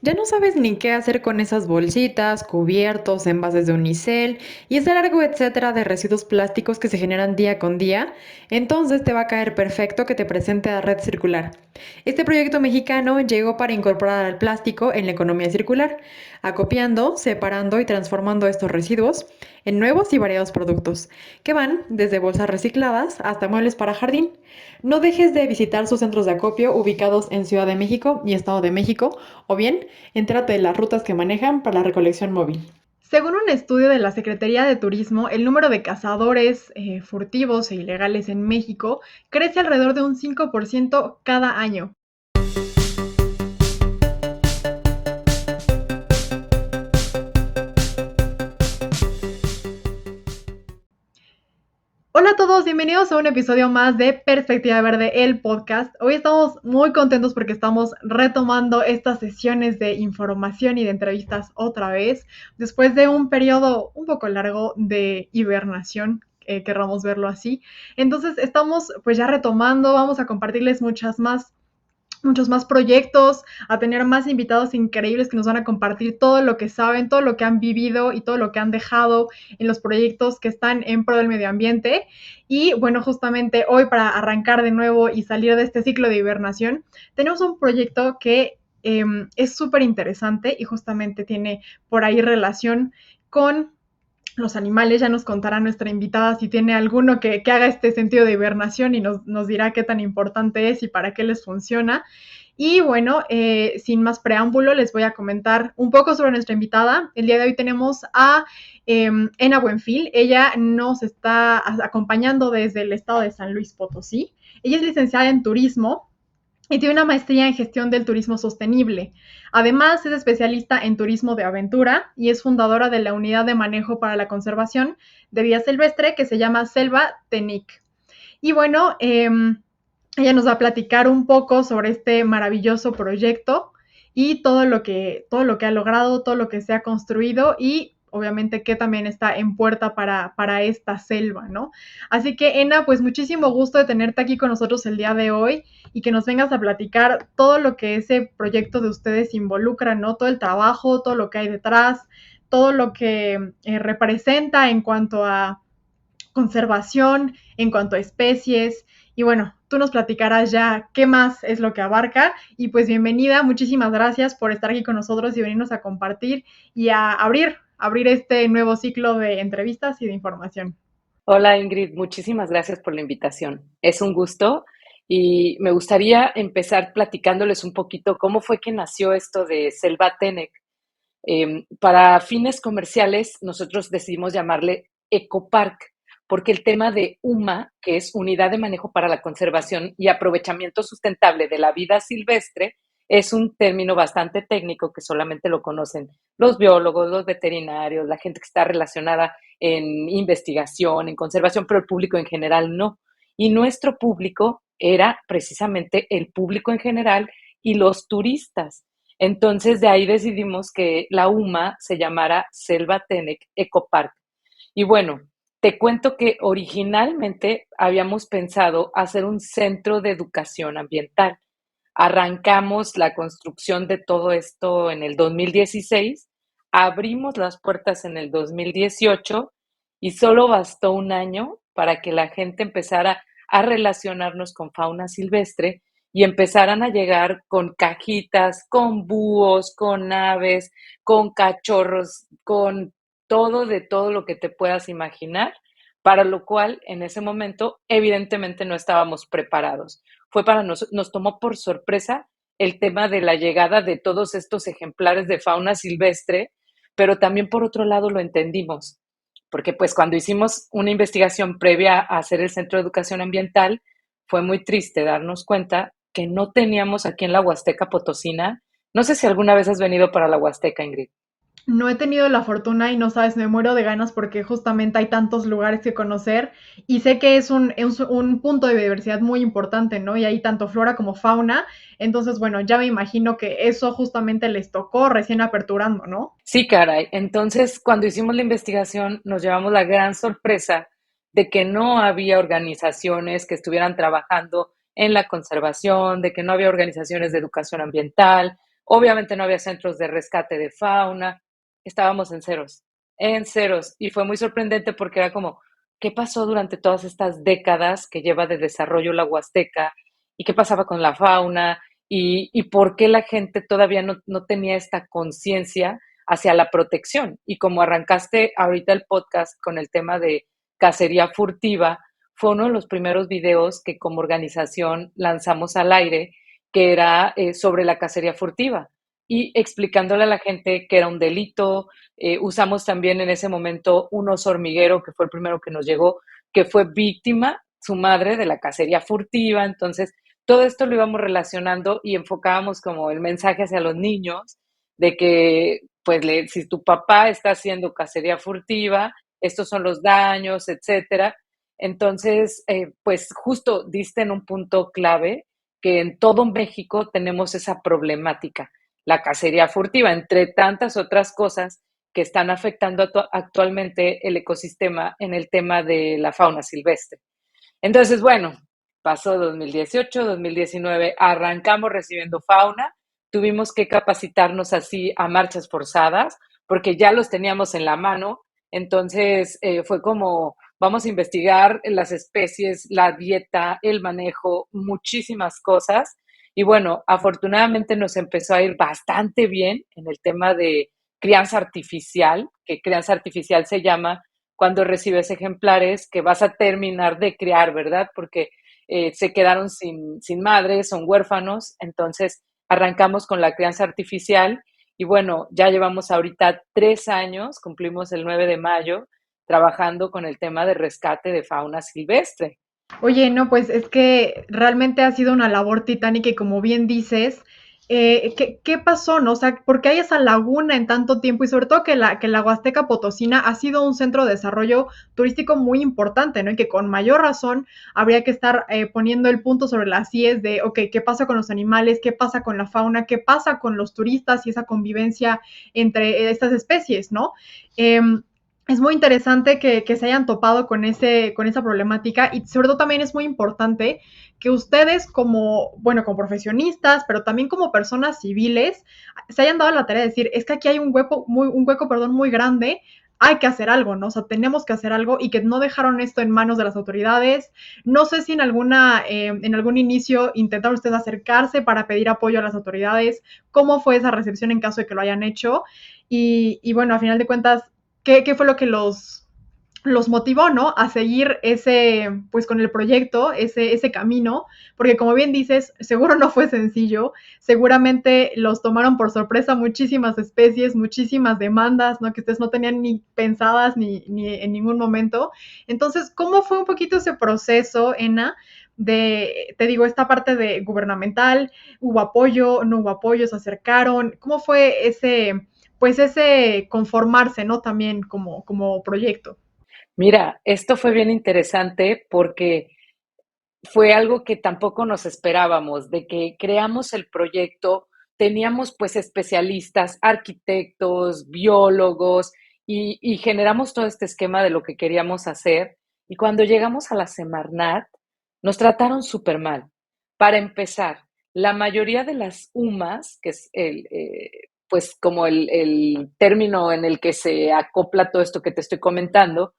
Ya no sabes ni qué hacer con esas bolsitas, cubiertos, envases de unicel y ese largo etcétera de residuos plásticos que se generan día con día. Entonces te va a caer perfecto que te presente a Red Circular. Este proyecto mexicano llegó para incorporar al plástico en la economía circular, acopiando, separando y transformando estos residuos en nuevos y variados productos, que van desde bolsas recicladas hasta muebles para jardín. No dejes de visitar sus centros de acopio ubicados en Ciudad de México y Estado de México, o bien entérate de las rutas que manejan para la recolección móvil. Según un estudio de la Secretaría de Turismo, el número de cazadores furtivos e ilegales en México crece alrededor de un 5% cada año. Hola a todos, bienvenidos a un episodio más de Perspectiva Verde, el podcast. Hoy estamos muy contentos porque estamos retomando estas sesiones de información y de entrevistas otra vez, después de un periodo un poco largo de hibernación, querramos verlo así. Entonces estamos pues ya retomando, vamos a compartirles muchos más proyectos, a tener más invitados increíbles que nos van a compartir todo lo que saben, todo lo que han vivido y todo lo que han dejado en los proyectos que están en pro del medio ambiente. Y bueno, justamente hoy para arrancar de nuevo y salir de este ciclo de hibernación, tenemos un proyecto que es súper interesante y justamente tiene por ahí relación con los animales. Ya nos contará nuestra invitada si tiene alguno que haga este sentido de hibernación y nos dirá qué tan importante es y para qué les funciona. Y bueno, sin más preámbulo, les voy a comentar un poco sobre nuestra invitada. El día de hoy tenemos a Ena Buenfil. Ella nos está acompañando desde el estado de San Luis Potosí. Ella es licenciada en turismo y tiene una maestría en gestión del turismo sostenible. Además, es especialista en turismo de aventura y es fundadora de la unidad de manejo para la conservación de vida silvestre que se llama Selva TENIC. Y bueno, ella nos va a platicar un poco sobre este maravilloso proyecto y todo lo que ha logrado, todo lo que se ha construido y obviamente que también está en puerta para esta selva, ¿no? Así que, Ena, pues muchísimo gusto de tenerte aquí con nosotros el día de hoy y que nos vengas a platicar todo lo que ese proyecto de ustedes involucra, ¿no? Todo el trabajo, todo lo que hay detrás, todo lo que representa en cuanto a conservación, en cuanto a especies. Y bueno, tú nos platicarás ya qué más es lo que abarca. Y pues bienvenida, muchísimas gracias por estar aquí con nosotros y venirnos a compartir y a abrir este nuevo ciclo de entrevistas y de información. Hola Ingrid, muchísimas gracias por la invitación. Es un gusto y me gustaría empezar platicándoles un poquito cómo fue que nació esto de Selva Tenec. Para fines comerciales, nosotros decidimos llamarle Ecopark, porque el tema de UMA, que es Unidad de Manejo para la Conservación y Aprovechamiento Sustentable de la Vida Silvestre, es un término bastante técnico que solamente lo conocen los biólogos, los veterinarios, la gente que está relacionada en investigación, en conservación, pero el público en general no. Y nuestro público era precisamente el público en general y los turistas. Entonces de ahí decidimos que la UMA se llamara Selva Tenec Ecopark. Y bueno, te cuento que originalmente habíamos pensado hacer un centro de educación ambiental. Arrancamos la construcción de todo esto en el 2016, abrimos las puertas en el 2018 y solo bastó un año para que la gente empezara a relacionarnos con fauna silvestre y empezaran a llegar con cajitas, con búhos, con aves, con cachorros, con todo de todo lo que te puedas imaginar, para lo cual en ese momento evidentemente no estábamos preparados. Nos tomó por sorpresa el tema de la llegada de todos estos ejemplares de fauna silvestre, pero también por otro lado lo entendimos, porque pues cuando hicimos una investigación previa a hacer el Centro de Educación Ambiental, fue muy triste darnos cuenta que no teníamos aquí en la Huasteca Potosina. No sé si alguna vez has venido para la Huasteca, Ingrid. No he tenido la fortuna y no sabes, me muero de ganas porque justamente hay tantos lugares que conocer y sé que es un punto de diversidad muy importante, ¿no? Y hay tanto flora como fauna. Entonces, bueno, ya me imagino que eso justamente les tocó recién aperturando, ¿no? Sí, caray. Entonces, cuando hicimos la investigación, nos llevamos la gran sorpresa de que no había organizaciones que estuvieran trabajando en la conservación, de que no había organizaciones de educación ambiental, Obviamente no había centros de rescate de fauna, estábamos en ceros, y fue muy sorprendente porque era como, ¿qué pasó durante todas estas décadas que lleva de desarrollo la Huasteca? ¿Y qué pasaba con la fauna? ¿Y por qué la gente todavía no tenía esta conciencia hacia la protección? Y como arrancaste ahorita el podcast con el tema de cacería furtiva, fue uno de los primeros videos que como organización lanzamos al aire, que era sobre la cacería furtiva y explicándole a la gente que era un delito. Usamos también en ese momento un oso hormiguero, que fue el primero que nos llegó, que fue víctima, su madre, de la cacería furtiva. Entonces, todo esto lo íbamos relacionando y enfocábamos como el mensaje hacia los niños de que, pues, si tu papá está haciendo cacería furtiva, estos son los daños, etcétera. Entonces, pues justo diste en un punto clave que en todo México tenemos esa problemática, la cacería furtiva, entre tantas otras cosas que están afectando actualmente el ecosistema en el tema de la fauna silvestre. Entonces, bueno, pasó 2018, 2019, arrancamos recibiendo fauna, tuvimos que capacitarnos así a marchas forzadas, porque ya los teníamos en la mano, entonces fue como, vamos a investigar las especies, la dieta, el manejo, muchísimas cosas, y bueno, afortunadamente nos empezó a ir bastante bien en el tema de crianza artificial, que crianza artificial se llama cuando recibes ejemplares que vas a terminar de criar, ¿verdad? Porque se quedaron sin madre, son huérfanos, entonces arrancamos con la crianza artificial y bueno, ya llevamos ahorita 3 años, cumplimos el 9 de mayo, trabajando con el tema de rescate de fauna silvestre. Oye, no, pues es que realmente ha sido una labor titánica y como bien dices, ¿qué pasó, no? O sea, ¿por qué hay esa laguna en tanto tiempo? Y sobre todo que la Huasteca Potosina ha sido un centro de desarrollo turístico muy importante, ¿no? Y que con mayor razón habría que estar poniendo el punto sobre las IES de, ok, ¿qué pasa con los animales? ¿Qué pasa con la fauna? ¿Qué pasa con los turistas y esa convivencia entre estas especies, ¿no? Es muy interesante que se hayan topado con esa problemática y sobre todo también es muy importante que ustedes como, bueno, como profesionistas, pero también como personas civiles, se hayan dado la tarea de decir, es que aquí hay un hueco, muy grande, hay que hacer algo, ¿no? O sea, tenemos que hacer algo y que no dejaron esto en manos de las autoridades. No sé si en algún inicio intentaron ustedes acercarse para pedir apoyo a las autoridades, cómo fue esa recepción en caso de que lo hayan hecho. Y bueno, a final de cuentas, ¿qué fue lo que los motivó, ¿no? A seguir pues con el proyecto, ese camino, porque como bien dices, seguro no fue sencillo, seguramente los tomaron por sorpresa muchísimas especies, muchísimas demandas, ¿no? Que ustedes no tenían ni pensadas ni en ningún momento. Entonces, ¿cómo fue un poquito ese proceso, Ena? Te digo, esta parte de gubernamental, ¿hubo apoyo, no hubo apoyo, se acercaron? ¿Cómo fue pues ese conformarse, ¿no? También como proyecto. Mira, esto fue bien interesante porque fue algo que tampoco nos esperábamos, de que creamos el proyecto, teníamos pues especialistas, arquitectos, biólogos y generamos todo este esquema de lo que queríamos hacer. Y cuando llegamos a la Semarnat, nos trataron súper mal. Para empezar, la mayoría de las UMAS, que es pues como el término en el que se acopla todo esto que te estoy comentando,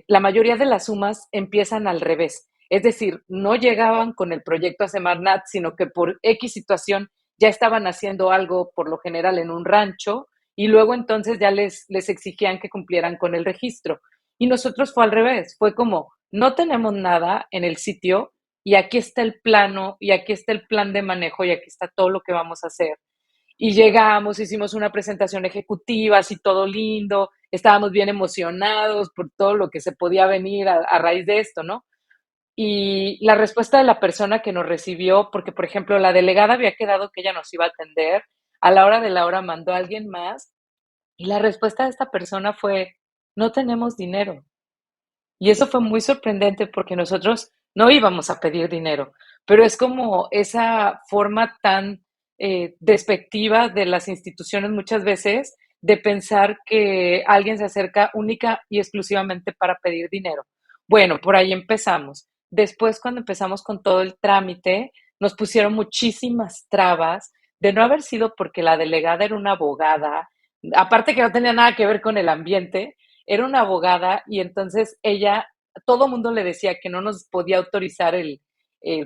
la mayoría de las UMAS empiezan al revés. Es decir, no llegaban con el proyecto a Semarnat, sino que por X situación ya estaban haciendo algo, por lo general, en un rancho, y luego entonces ya les exigían que cumplieran con el registro. Y nosotros fue al revés, fue como, no tenemos nada en el sitio y aquí está el plano y aquí está el plan de manejo y aquí está todo lo que vamos a hacer. Y llegamos, hicimos una presentación ejecutiva, así todo lindo, estábamos bien emocionados por todo lo que se podía venir a raíz de esto, ¿no? Y la respuesta de la persona que nos recibió, porque por ejemplo la delegada había quedado que ella nos iba a atender, a la hora de la hora mandó a alguien más y la respuesta de esta persona fue, no tenemos dinero. Y eso fue muy sorprendente porque nosotros no íbamos a pedir dinero, pero es como esa forma tan despectiva de las instituciones muchas veces de pensar que alguien se acerca única y exclusivamente para pedir dinero. Bueno, por ahí empezamos. Después, cuando empezamos con todo el trámite, nos pusieron muchísimas trabas de no haber sido porque la delegada era una abogada, aparte que no tenía nada que ver con el ambiente, era una abogada y entonces ella, todo mundo le decía que no nos podía autorizar el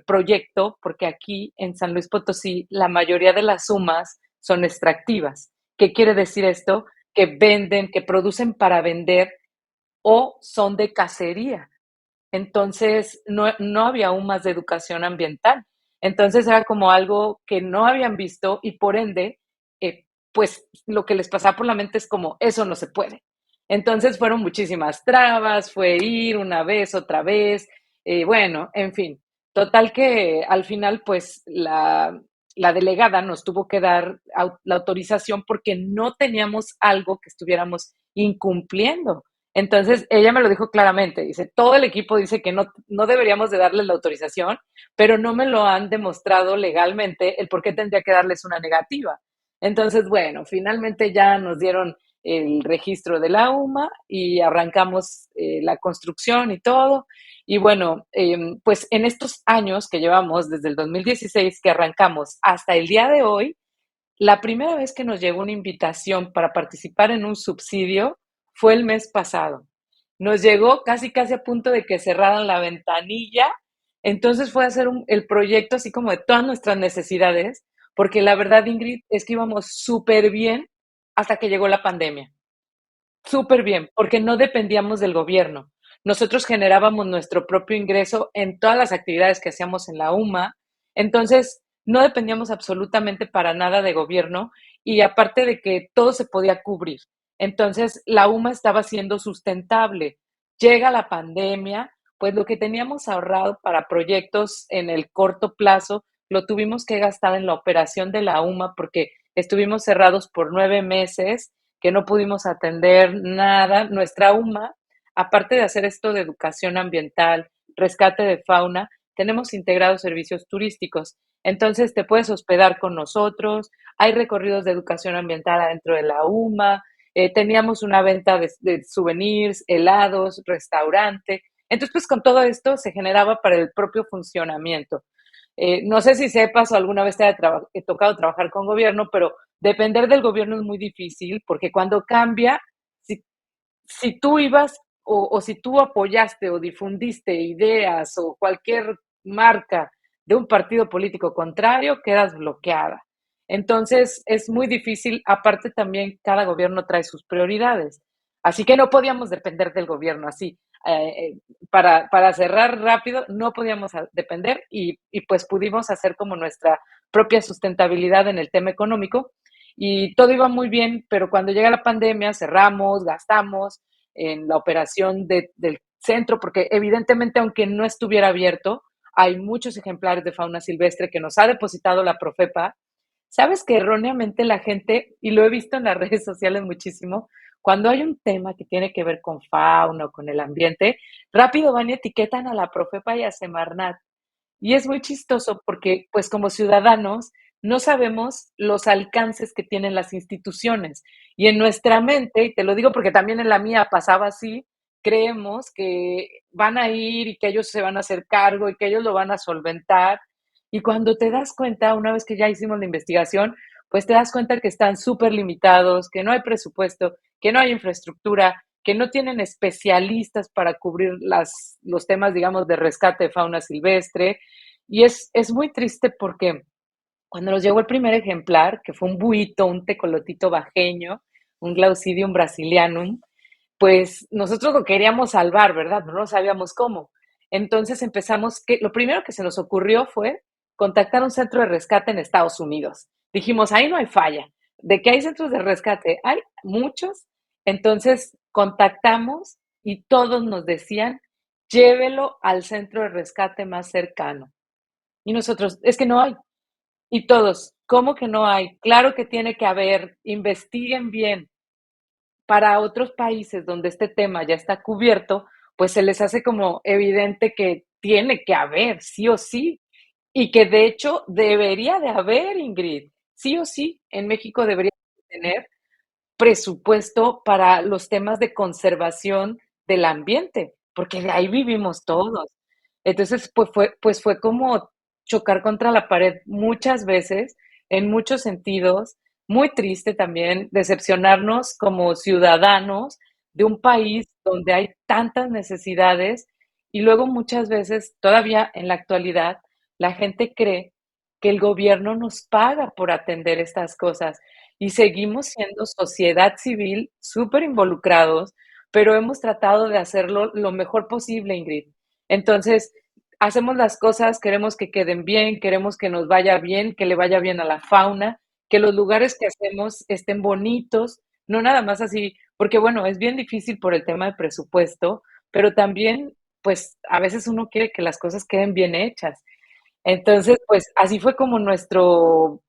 proyecto porque aquí en San Luis Potosí la mayoría de las sumas son extractivas. ¿Qué quiere decir esto? Que venden, que producen para vender o son de cacería. Entonces, no había aún más de educación ambiental. Entonces, era como algo que no habían visto y por ende, pues lo que les pasaba por la mente es como, eso no se puede. Entonces, fueron muchísimas trabas, fue ir una vez, otra vez, bueno, en fin. Total que al final, pues la delegada nos tuvo que dar la autorización porque no teníamos algo que estuviéramos incumpliendo. Entonces, ella me lo dijo claramente, dice, todo el equipo dice que no deberíamos de darles la autorización, pero no me lo han demostrado legalmente el por qué tendría que darles una negativa. Entonces, bueno, finalmente ya nos dieron el registro de la UMA y arrancamos la construcción y todo. Y bueno, pues en estos años que llevamos, desde el 2016 que arrancamos hasta el día de hoy, la primera vez que nos llegó una invitación para participar en un subsidio fue el mes pasado. Nos llegó casi, casi a punto de que cerraran la ventanilla. Entonces fue a hacer el proyecto así como de todas nuestras necesidades, porque la verdad, Ingrid, es que íbamos súper bien hasta que llegó la pandemia. Súper bien, porque no dependíamos del gobierno. Nosotros generábamos nuestro propio ingreso en todas las actividades que hacíamos en la UMA. Entonces, no dependíamos absolutamente para nada de gobierno y aparte de que todo se podía cubrir. Entonces, la UMA estaba siendo sustentable. Llega la pandemia, pues lo que teníamos ahorrado para proyectos en el corto plazo, lo tuvimos que gastar en la operación de la UMA porque estuvimos cerrados por 9 meses que no pudimos atender nada. Nuestra UMA, aparte de hacer esto de educación ambiental, rescate de fauna, tenemos integrados servicios turísticos. Entonces te puedes hospedar con nosotros, hay recorridos de educación ambiental adentro de la UMA, teníamos una venta de souvenirs, helados, restaurante. Entonces, pues con todo esto se generaba para el propio funcionamiento. No sé si sepas o alguna vez te haya tocado trabajar con gobierno, pero depender del gobierno es muy difícil porque cuando cambia, si, si tú ibas o si tú apoyaste o difundiste ideas o cualquier marca de un partido político contrario, quedas bloqueada. Entonces es muy difícil, aparte también cada gobierno trae sus prioridades. Así que no podíamos depender del gobierno así. Para cerrar rápido, no podíamos depender y pues pudimos hacer como nuestra propia sustentabilidad en el tema económico y todo iba muy bien, pero cuando llega la pandemia cerramos, gastamos en la operación del centro, porque evidentemente aunque no estuviera abierto, hay muchos ejemplares de fauna silvestre que nos ha depositado la Profepa. Sabes que erróneamente la gente, y lo he visto en las redes sociales muchísimo, cuando hay un tema que tiene que ver con fauna o con el ambiente, rápido van y etiquetan a la Profepa y a Semarnat. Y es muy chistoso porque, pues como ciudadanos, no sabemos los alcances que tienen las instituciones. Y en nuestra mente, y te lo digo porque también en la mía pasaba así, creemos que van a ir y que ellos se van a hacer cargo y que ellos lo van a solventar. Y cuando te das cuenta, una vez que ya hicimos la investigación, pues te das cuenta que están súper limitados, que no hay presupuesto, que no hay infraestructura, que no tienen especialistas para cubrir los temas, digamos, de rescate de fauna silvestre. Y es muy triste porque cuando nos llegó el primer ejemplar, que fue un buito, un tecolotito bajeño, un Glaucidium brasilianum, pues nosotros lo queríamos salvar, ¿verdad? No sabíamos cómo. Entonces empezamos, lo primero que se nos ocurrió fue contactar un centro de rescate en Estados Unidos. Dijimos, ahí no hay falla. De que hay centros de rescate, hay muchos. Entonces contactamos y todos nos decían, llévelo al centro de rescate más cercano. Y nosotros, es que no hay. Y todos, ¿cómo que no hay? Claro que tiene que haber, investiguen bien. Para otros países donde este tema ya está cubierto, pues se les hace como evidente que tiene que haber, sí o sí, y que de hecho debería de haber, Ingrid, sí o sí, en México debería tener presupuesto para los temas de conservación del ambiente, porque de ahí vivimos todos. Entonces, pues fue como chocar contra la pared muchas veces, en muchos sentidos, muy triste también decepcionarnos como ciudadanos de un país donde hay tantas necesidades y luego muchas veces, todavía en la actualidad, la gente cree que el gobierno nos paga por atender estas cosas y seguimos siendo sociedad civil súper involucrados, pero hemos tratado de hacerlo lo mejor posible, Ingrid. Entonces, hacemos las cosas, queremos que queden bien, queremos que nos vaya bien, que le vaya bien a la fauna, que los lugares que hacemos estén bonitos, no nada más así, porque bueno, es bien difícil por el tema de presupuesto, pero también, pues a veces uno quiere que las cosas queden bien hechas. Entonces, pues así fue como nuestro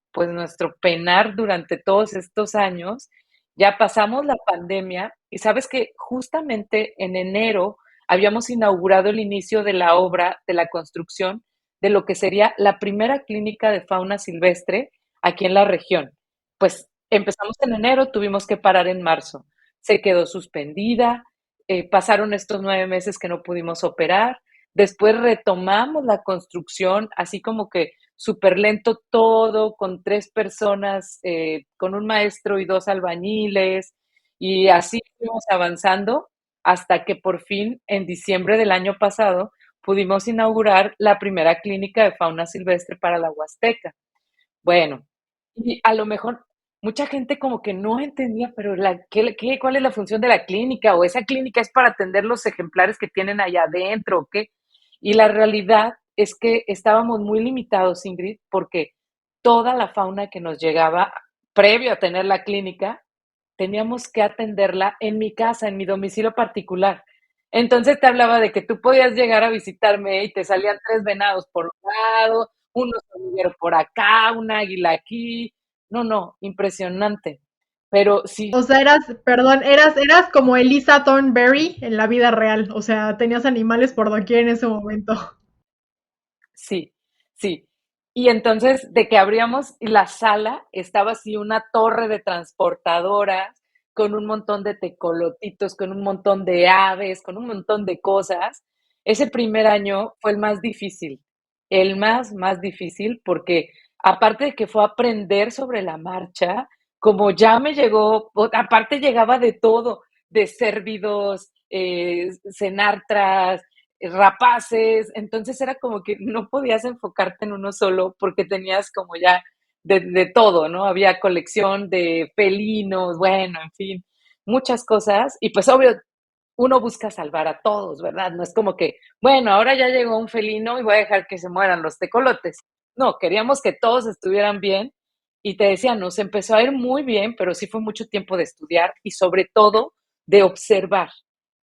penar durante todos estos años. Ya pasamos la pandemia y sabes que justamente en enero habíamos inaugurado el inicio de la obra, de la construcción de lo que sería la primera clínica de fauna silvestre aquí en la región. Pues empezamos en enero, tuvimos que parar en marzo. Se quedó suspendida, pasaron estos 9 meses que no pudimos operar. Después retomamos la construcción, así como que súper lento todo, con 3 personas, con un maestro y 2 albañiles, y así fuimos avanzando hasta que por fin, en diciembre del año pasado, pudimos inaugurar la primera clínica de fauna silvestre para la Huasteca. Bueno, y a lo mejor mucha gente como que no entendía, pero ¿cuál es la función de la clínica? ¿O esa clínica es para atender los ejemplares que tienen allá adentro o qué? Y la realidad es que estábamos muy limitados, Ingrid, porque toda la fauna que nos llegaba previo a tener la clínica, teníamos que atenderla en mi casa, en mi domicilio particular. Entonces te hablaba de que tú podías llegar a visitarme y te salían 3 venados por un lado, un oso por acá, un águila aquí. No, no, impresionante. Pero sí, O sea, eras como Elisa Thornberry en la vida real. O sea, tenías animales por doquier en ese momento. sí, sí. Y entonces, de que abríamos la sala, estaba así una torre de transportadoras con un montón de tecolotitos, con un montón de aves, con un montón de cosas. Ese primer año fue el más difícil, el más difícil, porque aparte de que fue aprender sobre la marcha, como ya me llegó, aparte llegaba de todo, de cérvidos, cenartras, rapaces, entonces era como que no podías enfocarte en uno solo porque tenías como ya de todo, ¿no? Había colección de felinos, bueno, en fin, muchas cosas y pues obvio, uno busca salvar a todos, ¿verdad? No es como que, bueno, ahora ya llegó un felino y voy a dejar que se mueran los tecolotes. No, queríamos que todos estuvieran bien y te decía, nos empezó a ir muy bien, pero sí fue mucho tiempo de estudiar y sobre todo de observar.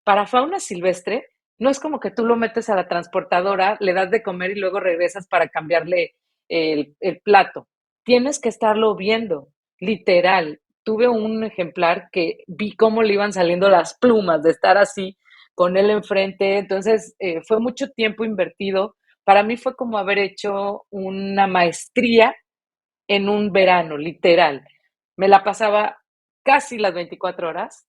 Para fauna silvestre, no es como que tú lo metes a la transportadora, le das de comer y luego regresas para cambiarle el plato. Tienes que estarlo viendo, literal. Tuve un ejemplar que vi cómo le iban saliendo las plumas de estar así con él enfrente. Entonces, fue mucho tiempo invertido. Para mí fue como haber hecho una maestría en un verano, literal. Me la pasaba casi las 24 horas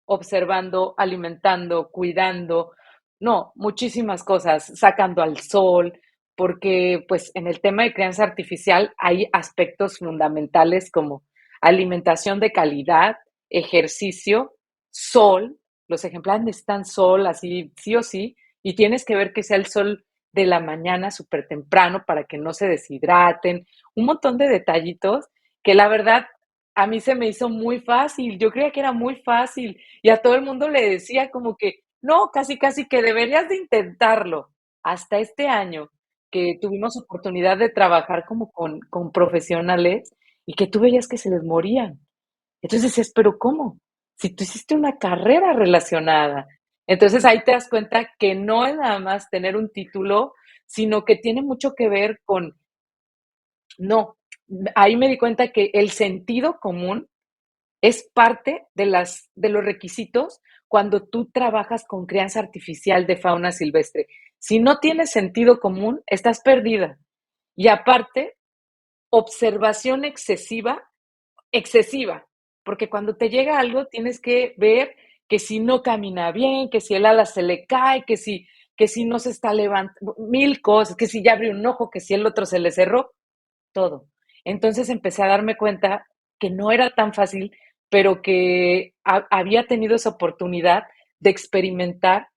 observando, alimentando, cuidando, no, muchísimas cosas, sacando al sol, porque pues en el tema de crianza artificial hay aspectos fundamentales como alimentación de calidad, ejercicio, sol, los ejemplares necesitan sol así sí o sí, y tienes que ver que sea el sol de la mañana súper temprano para que no se deshidraten, un montón de detallitos que la verdad a mí se me hizo muy fácil, yo creía que era muy fácil y a todo el mundo le decía como que no, casi, casi que deberías de intentarlo. Hasta este año que tuvimos oportunidad de trabajar como con profesionales y que tú veías que se les morían. Entonces decías, pero ¿cómo? Si tú hiciste una carrera relacionada. Entonces ahí te das cuenta que no es nada más tener un título, sino que tiene mucho que ver con, no, ahí me di cuenta que el sentido común es parte de los requisitos cuando tú trabajas con crianza artificial de fauna silvestre. Si no tienes sentido común, estás perdida. Y aparte, observación excesiva, porque cuando te llega algo tienes que ver que si no camina bien, que si el ala se le cae, que si no se está levantando, mil cosas, que si ya abrió un ojo, que si el otro se le cerró, todo. Entonces empecé a darme cuenta que no era tan fácil, pero que había tenido esa oportunidad de experimentar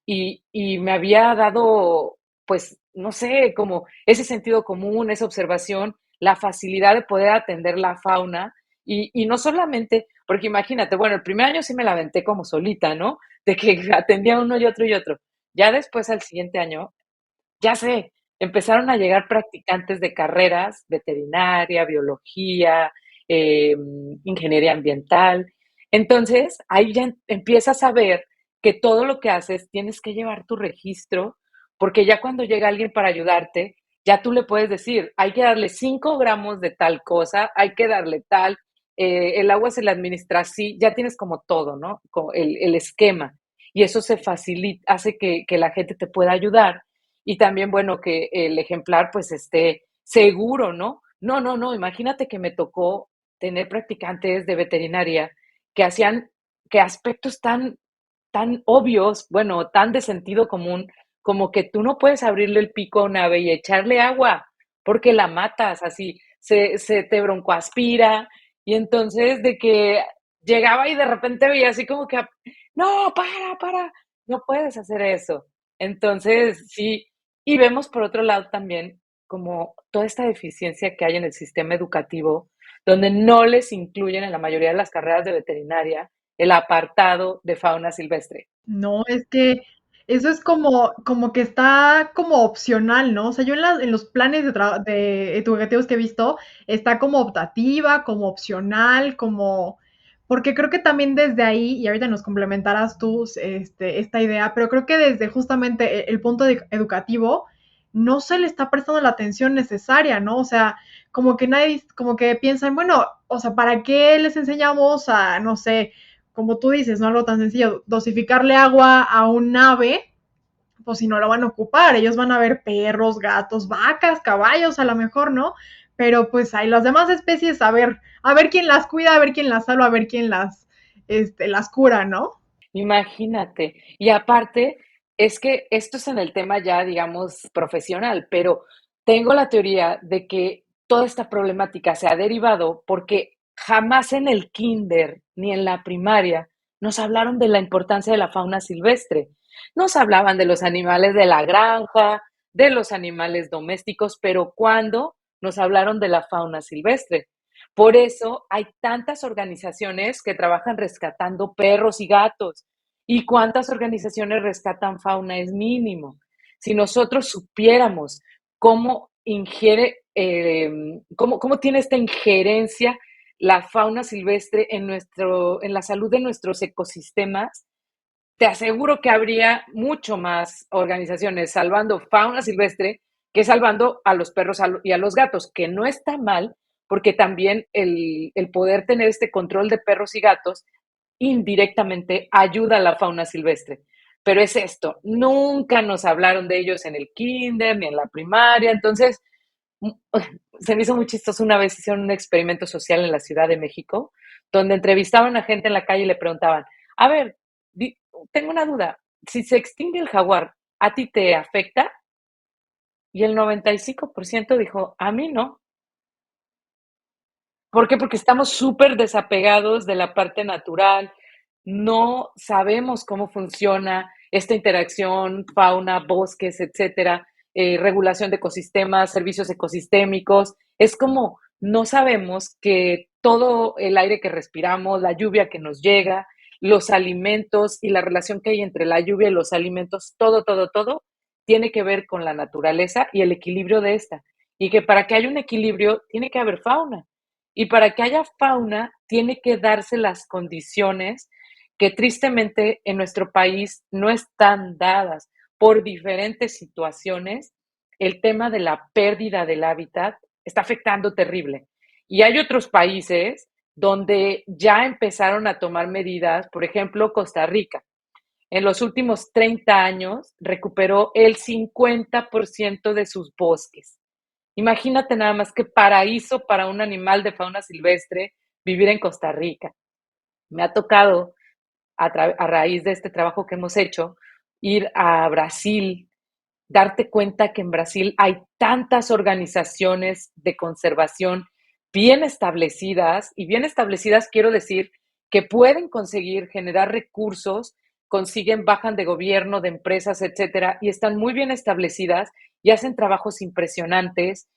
y me había dado, pues, no sé, como ese sentido común, esa observación, la facilidad de poder atender la fauna y no solamente, porque imagínate, bueno, el primer año sí me la aventé como solita, ¿no? De que atendía uno y otro y otro. Ya después, al siguiente año, ya sé, empezaron a llegar practicantes de carreras, veterinaria, biología, ingeniería ambiental. Entonces, ahí ya empiezas a ver que todo lo que haces tienes que llevar tu registro, porque ya cuando llega alguien para ayudarte, ya tú le puedes decir, hay que darle 5 gramos de tal cosa, hay que darle tal, el agua se le administra así, ya tienes como todo, ¿no? Como el esquema. Y eso se facilita, hace que la gente te pueda ayudar y también, bueno, que el ejemplar pues esté seguro, ¿no? No, no, no, imagínate que me tocó tener practicantes de veterinaria que hacían que aspectos tan obvios, bueno, tan de sentido común, como que tú no puedes abrirle el pico a un ave y echarle agua, porque la matas, así, se te broncoaspira, y entonces de que llegaba y de repente veía así como que, no, para, no puedes hacer eso. Entonces, sí, y vemos por otro lado también como toda esta deficiencia que hay en el sistema educativo, donde no les incluyen en la mayoría de las carreras de veterinaria el apartado de fauna silvestre. No, es que eso es como que está como opcional, ¿no? O sea, yo en los planes de educativos que he visto, está como optativa, como opcional, como... Porque creo que también desde ahí, y ahorita nos complementarás tú esta idea, pero creo que desde justamente el punto educativo no se le está prestando la atención necesaria, ¿no? O sea, como que nadie, como que piensan, bueno, o sea, ¿para qué les enseñamos a, no sé, como tú dices, no algo tan sencillo, dosificarle agua a un ave, pues si no lo van a ocupar, ellos van a ver perros, gatos, vacas, caballos, a lo mejor, ¿no? Pero pues hay las demás especies, a ver quién las cuida, a ver quién las salva, a ver quién las cura, ¿no? Imagínate. Y aparte, es que esto es en el tema ya, digamos, profesional, pero tengo la teoría de que toda esta problemática se ha derivado porque jamás en el kinder ni en la primaria nos hablaron de la importancia de la fauna silvestre. Nos hablaban de los animales de la granja, de los animales domésticos, pero ¿cuándo nos hablaron de la fauna silvestre? Por eso hay tantas organizaciones que trabajan rescatando perros y gatos. ¿Y cuántas organizaciones rescatan fauna? Es mínimo. Si nosotros supiéramos cómo ingiere, cómo tiene esta injerencia la fauna silvestre en la salud de nuestros ecosistemas, te aseguro que habría mucho más organizaciones salvando fauna silvestre que salvando a los perros y a los gatos, que no está mal, porque también el poder tener este control de perros y gatos indirectamente ayuda a la fauna silvestre. Pero es esto, nunca nos hablaron de ellos en el kinder ni en la primaria, entonces se me hizo muy chistoso una vez hicieron un experimento social en la Ciudad de México, donde entrevistaban a gente en la calle y le preguntaban, a ver, tengo una duda, si se extingue el jaguar, ¿a ti te afecta? Y el 95% dijo, a mí no. ¿Por qué? Porque estamos súper desapegados de la parte natural, no sabemos cómo funciona esta interacción, fauna, bosques, etcétera, regulación de ecosistemas, servicios ecosistémicos. Es como no sabemos que todo el aire que respiramos, la lluvia que nos llega, los alimentos y la relación que hay entre la lluvia y los alimentos, todo tiene que ver con la naturaleza y el equilibrio de esta. Y que para que haya un equilibrio tiene que haber fauna. Y para que haya fauna, tiene que darse las condiciones que tristemente en nuestro país no están dadas por diferentes situaciones. El tema de la pérdida del hábitat está afectando terrible. Y hay otros países donde ya empezaron a tomar medidas, por ejemplo, Costa Rica. En los últimos 30 años recuperó el 50% de sus bosques. Imagínate nada más qué paraíso para un animal de fauna silvestre vivir en Costa Rica. Me ha tocado, a raíz de este trabajo que hemos hecho, ir a Brasil darte cuenta que en Brasil hay tantas organizaciones de conservación bien establecidas, y bien establecidas quiero decir que pueden conseguir generar recursos, consiguen, bajan de gobierno, de empresas, etcétera, y están muy bien establecidas y hacen trabajos impresionantes.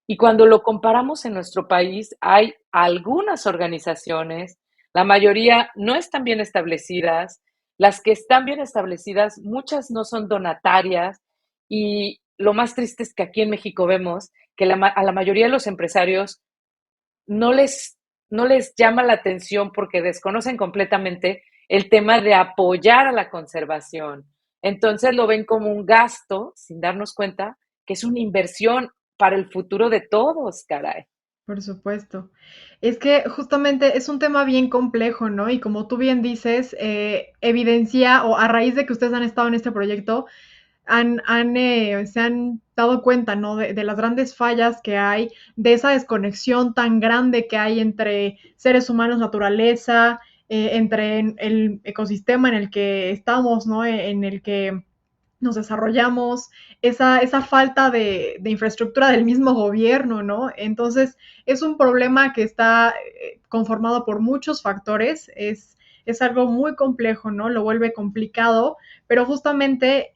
Y cuando lo comparamos en nuestro país, hay algunas organizaciones, la mayoría no están bien establecidas, las que están bien establecidas, muchas no son donatarias, y lo más triste es que aquí en México vemos que a la mayoría de los empresarios no les, no les llama la atención porque desconocen completamente el tema de apoyar a la conservación. Entonces lo ven como un gasto, sin darnos cuenta que es una inversión para el futuro de todos, caray. Por supuesto. Es que justamente es un tema bien complejo, ¿no? Y como tú bien dices, evidencia o a raíz de que ustedes han estado en este proyecto, se han dado cuenta, ¿no? De las grandes fallas que hay, de esa desconexión tan grande que hay entre seres humanos, naturaleza, entre el ecosistema en el que estamos, ¿no? En el que nos desarrollamos, esa falta de infraestructura del mismo gobierno, ¿no? Entonces, es un problema que está conformado por muchos factores, es algo muy complejo, ¿no? Lo vuelve complicado, pero justamente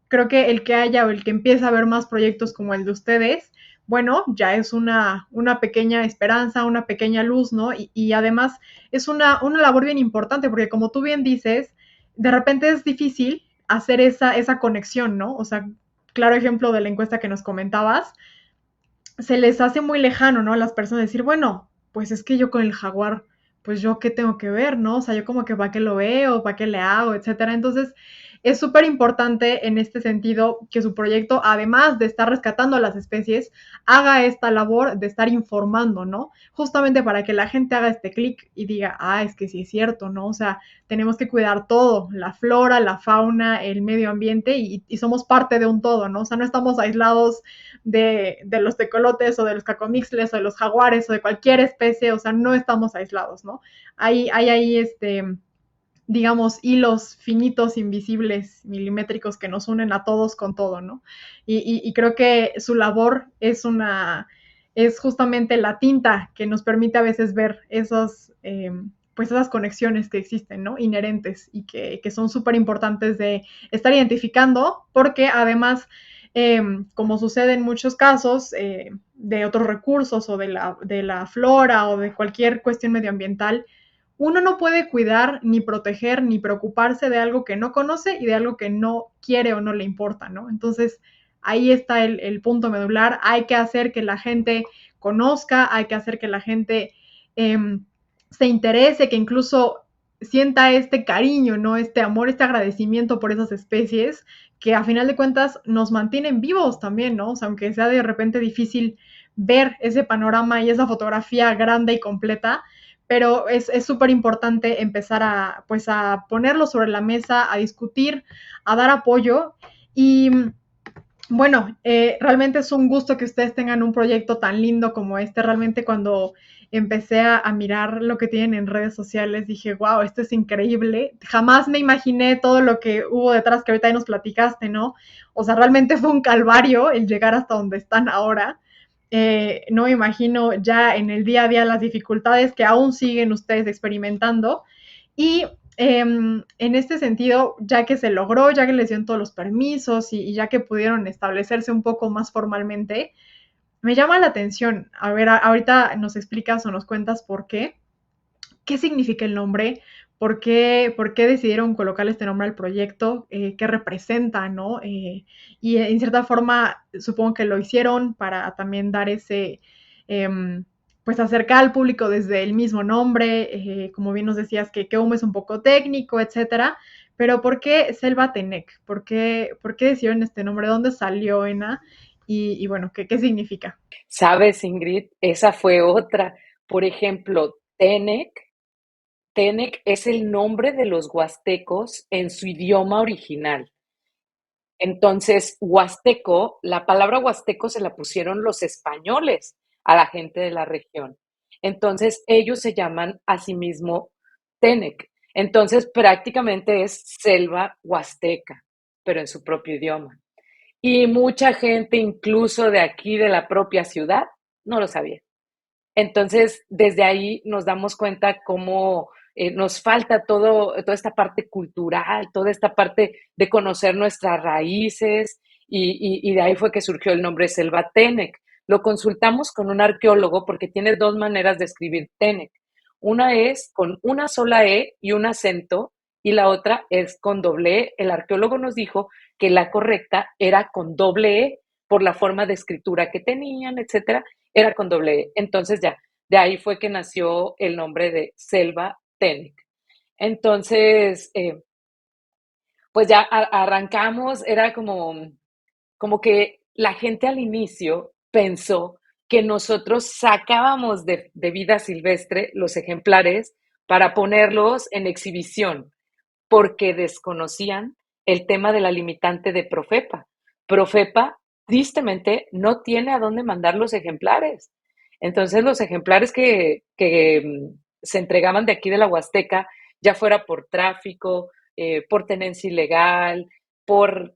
creo que el que haya o el que empiece a haber más proyectos como el de ustedes, bueno, ya es una pequeña esperanza, una pequeña luz, ¿no? Y además es una labor bien importante, porque como tú bien dices, de repente es difícil hacer esa conexión, ¿no? O sea, claro ejemplo de la encuesta que nos comentabas, se les hace muy lejano, ¿no? A las personas decir, bueno, pues es que yo con el jaguar, pues yo qué tengo que ver, ¿no? O sea, yo como que para qué lo veo, para qué le hago, etcétera. Entonces, es súper importante en este sentido que su proyecto, además de estar rescatando a las especies, haga esta labor de estar informando, ¿no? Justamente para que la gente haga este clic y diga, ah, es que sí es cierto, ¿no? O sea, tenemos que cuidar todo, la flora, la fauna, el medio ambiente y somos parte de un todo, ¿no? O sea, no estamos aislados de los tecolotes o de los cacomixles o de los jaguares o de cualquier especie, o sea, no estamos aislados, ¿no? Hay ahí, digamos, hilos finitos, invisibles, milimétricos que nos unen a todos con todo, ¿no? Y creo que su labor es justamente la tinta que nos permite a veces ver pues esas conexiones que existen, ¿no? Inherentes y que son súper importantes de estar identificando, porque además como sucede en muchos casos de otros recursos o de la flora o de cualquier cuestión medioambiental, uno no puede cuidar, ni proteger, ni preocuparse de algo que no conoce y de algo que no quiere o no le importa, ¿no? Entonces, ahí está el punto medular. Hay que hacer que la gente conozca, hay que hacer que la gente eh, se interese, que incluso sienta este cariño, ¿no? Este amor, este agradecimiento por esas especies que a final de cuentas nos mantienen vivos también, ¿no? O sea, aunque sea de repente difícil ver ese panorama y esa fotografía grande y completa, pero es súper importante empezar pues a ponerlo sobre la mesa, a discutir, a dar apoyo y bueno, realmente es un gusto que ustedes tengan un proyecto tan lindo como este. Realmente cuando empecé a mirar lo que tienen en redes sociales, dije, wow, esto es increíble. Jamás me imaginé todo lo que hubo detrás que ahorita nos platicaste, ¿no? O sea, realmente fue un calvario el llegar hasta donde están ahora. No me imagino ya en el día a día las dificultades que aún siguen ustedes experimentando. Y en este sentido, ya que se logró, ya que les dieron todos los permisos y ya que pudieron establecerse un poco más formalmente, me llama la atención. A ver, ahorita nos explicas o nos cuentas por qué. ¿Qué significa el nombre? Por qué decidieron colocarle este nombre al proyecto? ¿Qué representa, no? Y en cierta forma, supongo que lo hicieron para también dar eh, pues acercar al público desde el mismo nombre, como bien nos decías que Keum es un poco técnico, etcétera, pero ¿por qué Selva Tenec? Por qué decidieron este nombre? ¿Dónde salió Ena? Y bueno, ¿qué significa? ¿Sabes, Ingrid? Esa fue otra. Por ejemplo, Tenec es el nombre de los huastecos en su idioma original. Entonces, huasteco, la palabra huasteco se la pusieron los españoles a la gente de la región. Entonces, ellos se llaman a sí mismo Tenec. Entonces, prácticamente es selva huasteca, pero en su propio idioma. y mucha gente, incluso de aquí, de la propia ciudad, no lo sabía. Entonces, desde ahí nos damos cuenta cómo nos falta toda esta parte cultural, toda esta parte de conocer nuestras raíces, y de ahí fue que surgió el nombre Selva Tenec. Lo consultamos con un arqueólogo porque tiene dos maneras de escribir Tenec. Una es con una sola E y un acento, y la otra es con doble E. El arqueólogo nos dijo que la correcta era con doble E por la forma de escritura que tenían, etcétera, era con doble E. Entonces ya, de ahí fue que nació el nombre de Selva Tenec. Entonces, pues ya arrancamos, era como que la gente al inicio pensó que nosotros sacábamos de vida silvestre los ejemplares para ponerlos en exhibición, porque desconocían el tema de la limitante de Profepa. Profepa, tristemente, no tiene a dónde mandar los ejemplares. Entonces, los ejemplares que se entregaban de aquí de la Huasteca, ya fuera por tráfico, por tenencia ilegal, por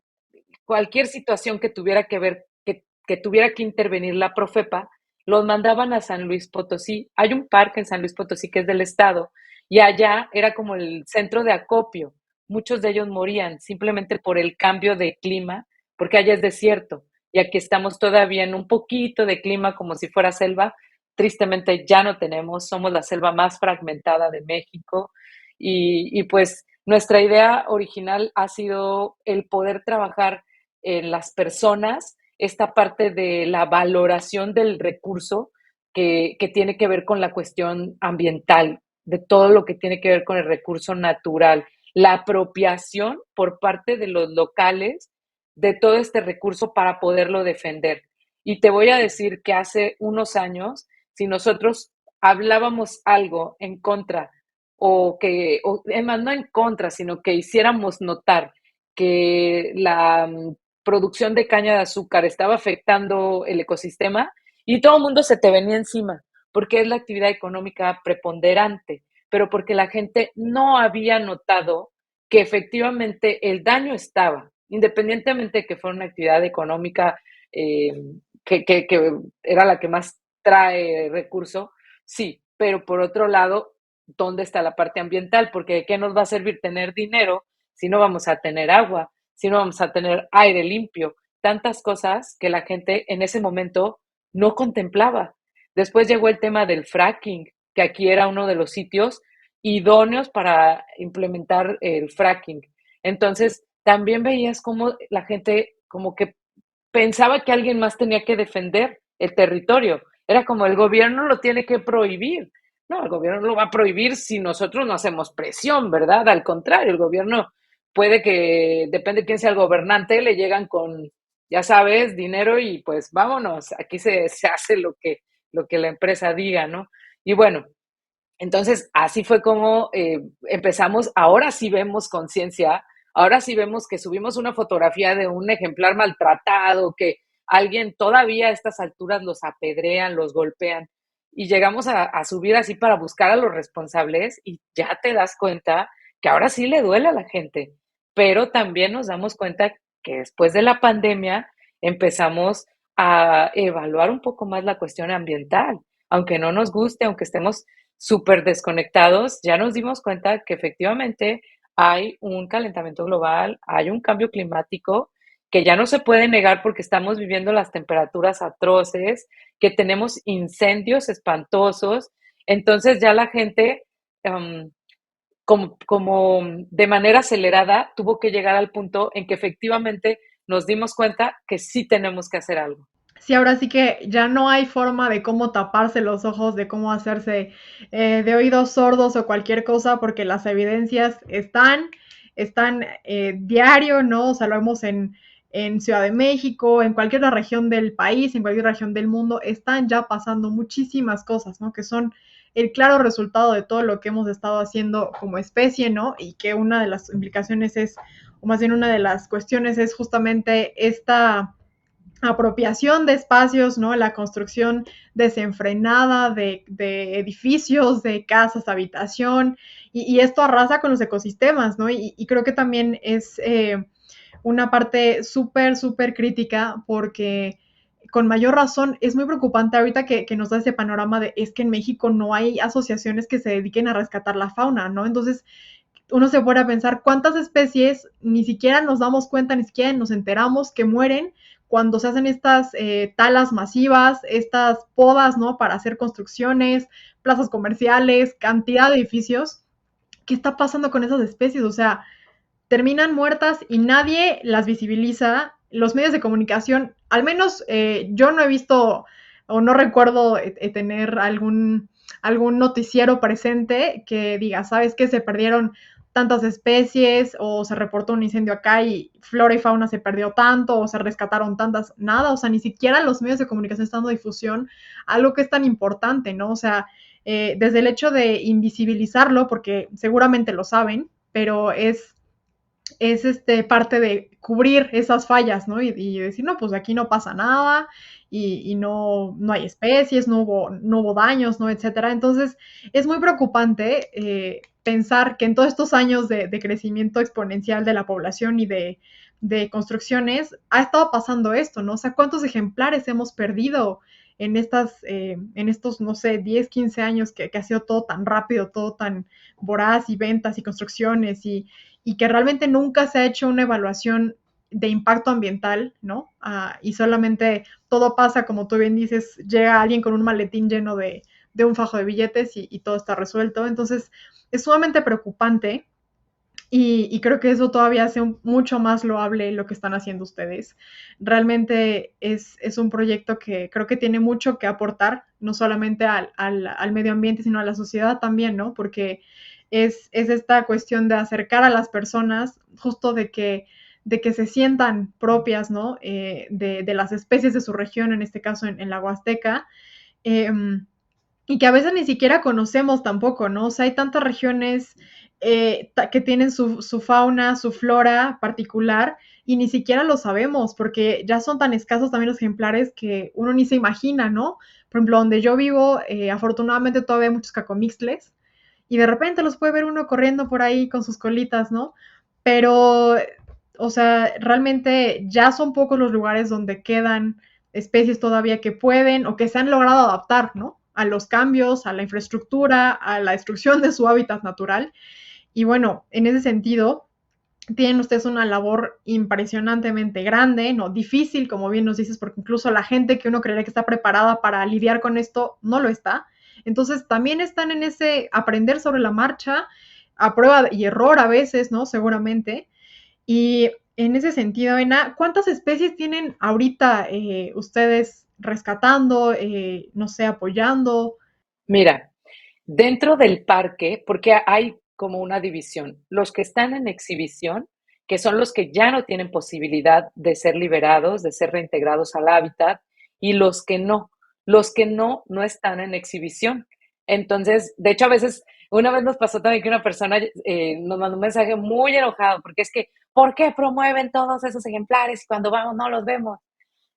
cualquier situación que tuviera que ver, que tuviera que intervenir la Profepa, los mandaban a San Luis Potosí. Hay un parque en San Luis Potosí que es del estado, y allá era como el centro de acopio. Muchos de ellos morían simplemente por el cambio de clima, porque allá es desierto, y aquí estamos todavía en un poquito de clima como si fuera selva. Tristemente ya no tenemos, somos la selva más fragmentada de México, y pues nuestra idea original ha sido el poder trabajar en las personas esta parte de la valoración del recurso que tiene que ver con la cuestión ambiental, de todo lo que tiene que ver con el recurso natural, la apropiación por parte de los locales de todo este recurso para poderlo defender. Y te voy a decir que hace unos años, si nosotros hablábamos algo en contra, o además no en contra, sino que hiciéramos notar que la producción de caña de azúcar estaba afectando el ecosistema, y todo el mundo se te venía encima, porque es la actividad económica preponderante, pero porque la gente no había notado que efectivamente el daño estaba, independientemente de que fuera una actividad económica eh, que era la que más trae recurso, sí, pero por otro lado, ¿dónde está la parte ambiental? Porque ¿de qué nos va a servir tener dinero si no vamos a tener agua, si no vamos a tener aire limpio? Tantas cosas que la gente en ese momento no contemplaba. Después llegó el tema del fracking, que aquí era uno de los sitios idóneos para implementar el fracking. Entonces, también veías cómo la gente como que pensaba que alguien más tenía que defender el territorio. Era como el gobierno lo tiene que prohibir. No, el gobierno lo va a prohibir si nosotros no hacemos presión, ¿verdad? Al contrario, el gobierno puede que, depende de quién sea el gobernante, le llegan con, ya sabes, dinero, y pues vámonos, aquí se hace lo que la empresa diga, ¿no? Y bueno, entonces, así fue como empezamos. Ahora sí vemos conciencia, ahora sí vemos que subimos una fotografía de un ejemplar maltratado, que alguien todavía a estas alturas los apedrean, los golpean, y llegamos a subir así para buscar a los responsables, y ya te das cuenta que ahora sí le duele a la gente, pero también nos damos cuenta que después de la pandemia empezamos a evaluar un poco más la cuestión ambiental, aunque no nos guste, aunque estemos súper desconectados, ya nos dimos cuenta que efectivamente hay un calentamiento global, hay un cambio climático que ya no se puede negar porque estamos viviendo las temperaturas atroces, que tenemos incendios espantosos. Entonces ya la gente, um, como de manera acelerada, tuvo que llegar al punto en que efectivamente nos dimos cuenta que sí tenemos que hacer algo. Sí, ahora sí que ya no hay forma de cómo taparse los ojos, de cómo hacerse de oídos sordos o cualquier cosa, porque las evidencias están diario, ¿no? O sea, lo vemos en Ciudad de México, en cualquier otra región del país, en cualquier región del mundo, están ya pasando muchísimas cosas, ¿no? Que son el claro resultado de todo lo que hemos estado haciendo como especie, ¿no? Y que una de las implicaciones es, o más bien una de las cuestiones es justamente esta apropiación de espacios, ¿no? La construcción desenfrenada de edificios, de casas, habitación, y esto arrasa con los ecosistemas, ¿no? Y creo que también es una parte súper, súper crítica porque con mayor razón es muy preocupante ahorita que nos da ese panorama de es que en México no hay asociaciones que se dediquen a rescatar la fauna, ¿no? Entonces uno se pone a pensar cuántas especies ni siquiera nos damos cuenta, ni siquiera nos enteramos que mueren cuando se hacen estas talas masivas, estas podas, ¿no? Para hacer construcciones, plazas comerciales, cantidad de edificios. ¿Qué está pasando con esas especies? O sea, terminan muertas y nadie las visibiliza. Los medios de comunicación, al menos yo no he visto o no recuerdo tener algún noticiero presente que diga, ¿sabes qué? Se perdieron tantas especies o se reportó un incendio acá y flora y fauna se perdió tanto o se rescataron tantas, nada, o sea, ni siquiera los medios de comunicación están dando difusión a algo que es tan importante, ¿no? O sea, desde el hecho de invisibilizarlo, porque seguramente lo saben, pero es parte de cubrir esas fallas, ¿no? Y decir, no, pues aquí no pasa nada y no hay especies, no hubo daños, ¿no? Etcétera. Entonces, es muy preocupante pensar que en todos estos años de crecimiento exponencial de la población y de construcciones ha estado pasando esto, ¿no? O sea, ¿cuántos ejemplares hemos perdido en estos, no sé, 10, 15 años que ha sido todo tan rápido, todo tan voraz y ventas y construcciones y que realmente nunca se ha hecho una evaluación de impacto ambiental, ¿no? Y solamente todo pasa, como tú bien dices, llega alguien con un maletín lleno de un fajo de billetes y todo está resuelto. Entonces, es sumamente preocupante y creo que eso todavía hace mucho más loable lo que están haciendo ustedes. Realmente es un proyecto que creo que tiene mucho que aportar, no solamente al medio ambiente, sino a la sociedad también, ¿no? Porque es esta cuestión de acercar a las personas, justo de que se sientan propias, ¿no? De las especies de su región, en este caso en la Huasteca. Eh, y que a veces ni siquiera conocemos tampoco, ¿no? O sea, hay tantas regiones que tienen su fauna, su flora particular, y ni siquiera lo sabemos, porque ya son tan escasos también los ejemplares que uno ni se imagina, ¿no? Por ejemplo, donde yo vivo, afortunadamente todavía hay muchos cacomixtles, y de repente los puede ver uno corriendo por ahí con sus colitas, ¿no? Pero, o sea, realmente ya son pocos los lugares donde quedan especies todavía que pueden o que se han logrado adaptar, ¿no? A los cambios, a la infraestructura, a la destrucción de su hábitat natural. Y bueno, en ese sentido, tienen ustedes una labor impresionantemente grande, ¿no? Difícil, como bien nos dices, porque incluso la gente que uno creería que está preparada para lidiar con esto no lo está. Entonces, también están en ese aprender sobre la marcha, a prueba y error a veces, ¿no? Seguramente. Y en ese sentido, Ena, ¿cuántas especies tienen ahorita ustedes rescatando, no sé, apoyando? Mira, dentro del parque, porque hay como una división, los que están en exhibición, que son los que ya no tienen posibilidad de ser liberados, de ser reintegrados al hábitat, y los que no están en exhibición. Entonces, de hecho, a veces, una vez nos pasó también que una persona nos mandó un mensaje muy enojado, porque es que, ¿por qué promueven todos esos ejemplares y cuando vamos no los vemos?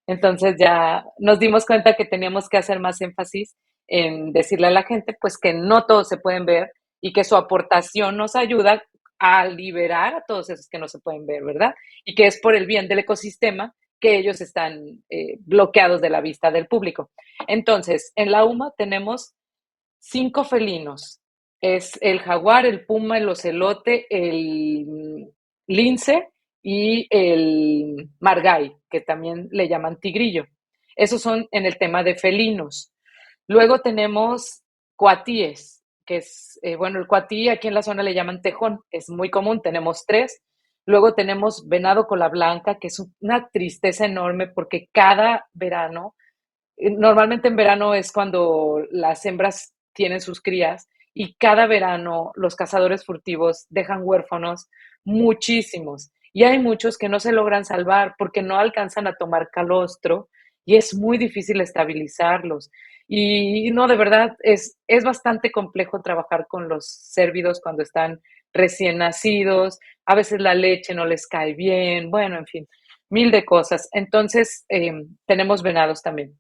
Entonces ya nos dimos cuenta que teníamos que hacer más énfasis en decirle a la gente, pues que no todos se pueden ver y que su aportación nos ayuda a liberar a todos esos que no se pueden ver, ¿verdad? Y que es por el bien del ecosistema que ellos están bloqueados de la vista del público. Entonces, en la UMA tenemos 5 felinos. Es el jaguar, el puma, el ocelote, el lince y el margay, que también le llaman tigrillo. Esos son en el tema de felinos. Luego tenemos cuatíes, que es, bueno, el cuatí aquí en la zona le llaman tejón, es muy común, tenemos 3. Luego tenemos venado cola blanca, que es una tristeza enorme porque cada verano, normalmente en verano es cuando las hembras tienen sus crías y cada verano los cazadores furtivos dejan huérfanos muchísimos. Y hay muchos que no se logran salvar porque no alcanzan a tomar calostro y es muy difícil estabilizarlos. Y no, de verdad, es bastante complejo trabajar con los cérvidos cuando están recién nacidos. A veces la leche no les cae bien, bueno, en fin, mil de cosas. Entonces, tenemos venados también.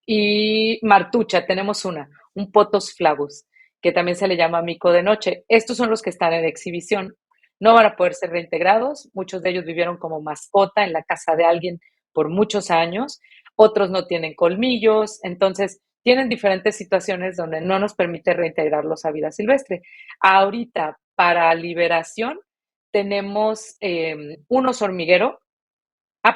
Y martucha, tenemos un potos flavus, que también se le llama mico de noche. Estos son los que están en exhibición. no van a poder ser reintegrados. Muchos de ellos vivieron como mascota en la casa de alguien por muchos años, otros no tienen colmillos, entonces tienen diferentes situaciones donde no nos permite reintegrarlos a vida silvestre. Ahorita, para liberación, tenemos un oso hormiguero.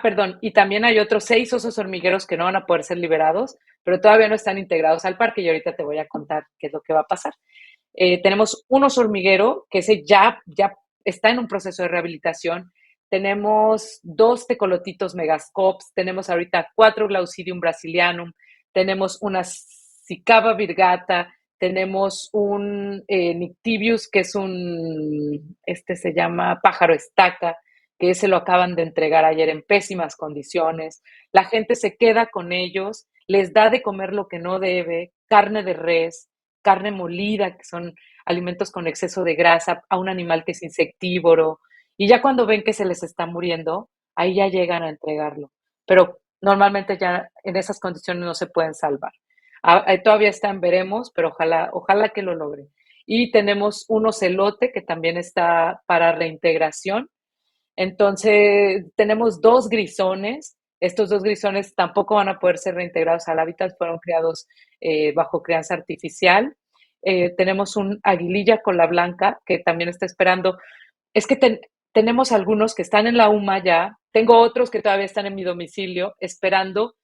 Perdón, y también hay otros 6 osos hormigueros que no van a poder ser liberados, pero todavía no están integrados al parque y ahorita te voy a contar qué es lo que va a pasar. Tenemos un oso hormiguero que ese ya está en un proceso de rehabilitación. Tenemos 2 tecolotitos megascops, tenemos ahorita 4 Glaucidium brasilianum, tenemos una Cicaba virgata, tenemos un Nyctibius, que es se llama pájaro estaca, que ese lo acaban de entregar ayer en pésimas condiciones. La gente se queda con ellos, les da de comer lo que no debe, carne de res, carne molida, que son alimentos con exceso de grasa, a un animal que es insectívoro, y ya cuando ven que se les está muriendo, ahí ya llegan a entregarlo. Pero normalmente ya en esas condiciones no se pueden salvar. Todavía están, veremos, pero ojalá que lo logren. Y tenemos un ocelote que también está para reintegración. Entonces, tenemos 2 grisones. Estos 2 grisones tampoco van a poder ser reintegrados al hábitat, fueron criados bajo crianza artificial. Tenemos un aguililla cola blanca que también está esperando. Es que tenemos algunos que están en la UMA ya, tengo otros que todavía están en mi domicilio esperando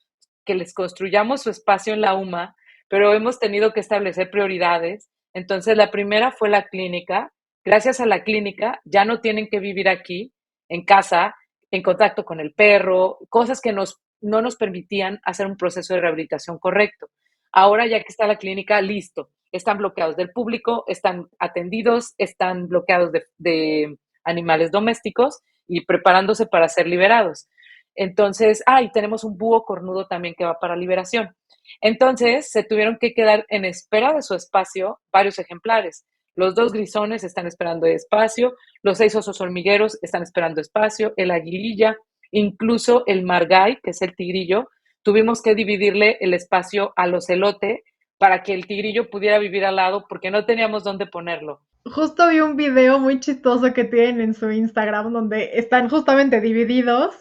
que les construyamos su espacio en la UMA, pero hemos tenido que establecer prioridades. Entonces, la primera fue la clínica. Gracias a la clínica ya no tienen que vivir aquí, en casa, en contacto con el perro, cosas que no nos permitían hacer un proceso de rehabilitación correcto. Ahora ya que está la clínica, listo. Están bloqueados del público, están atendidos, están bloqueados de animales domésticos y preparándose para ser liberados. Entonces, y tenemos un búho cornudo también que va para liberación. Entonces, se tuvieron que quedar en espera de su espacio varios ejemplares. Los 2 grisones están esperando espacio, los 6 osos hormigueros están esperando espacio, el aguililla, incluso el margay, que es el tigrillo, tuvimos que dividirle el espacio al ocelote para que el tigrillo pudiera vivir al lado porque no teníamos dónde ponerlo. Justo vi un video muy chistoso que tienen en su Instagram donde están justamente divididos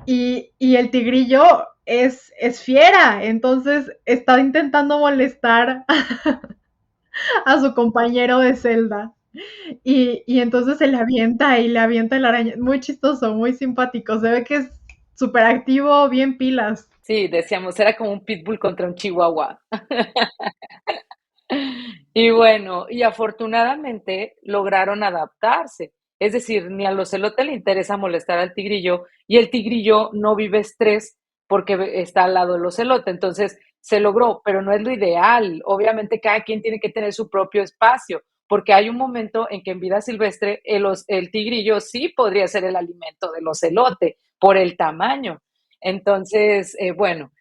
y el tigrillo es fiera, entonces está intentando molestar a su compañero de celda. Y entonces se le avienta y le avienta la araña. Muy chistoso, muy simpático. Se ve que es súper activo, bien pilas. Sí, decíamos, era como un pitbull contra un chihuahua. Y bueno, y afortunadamente lograron adaptarse. Es decir, ni al ocelote le interesa molestar al tigrillo y el tigrillo no vive estrés porque está al lado del ocelote. Entonces se logró, pero no es lo ideal. Obviamente cada quien tiene que tener su propio espacio, porque hay un momento en que en vida silvestre el tigrillo sí podría ser el alimento del ocelote por el tamaño. Entonces, bueno,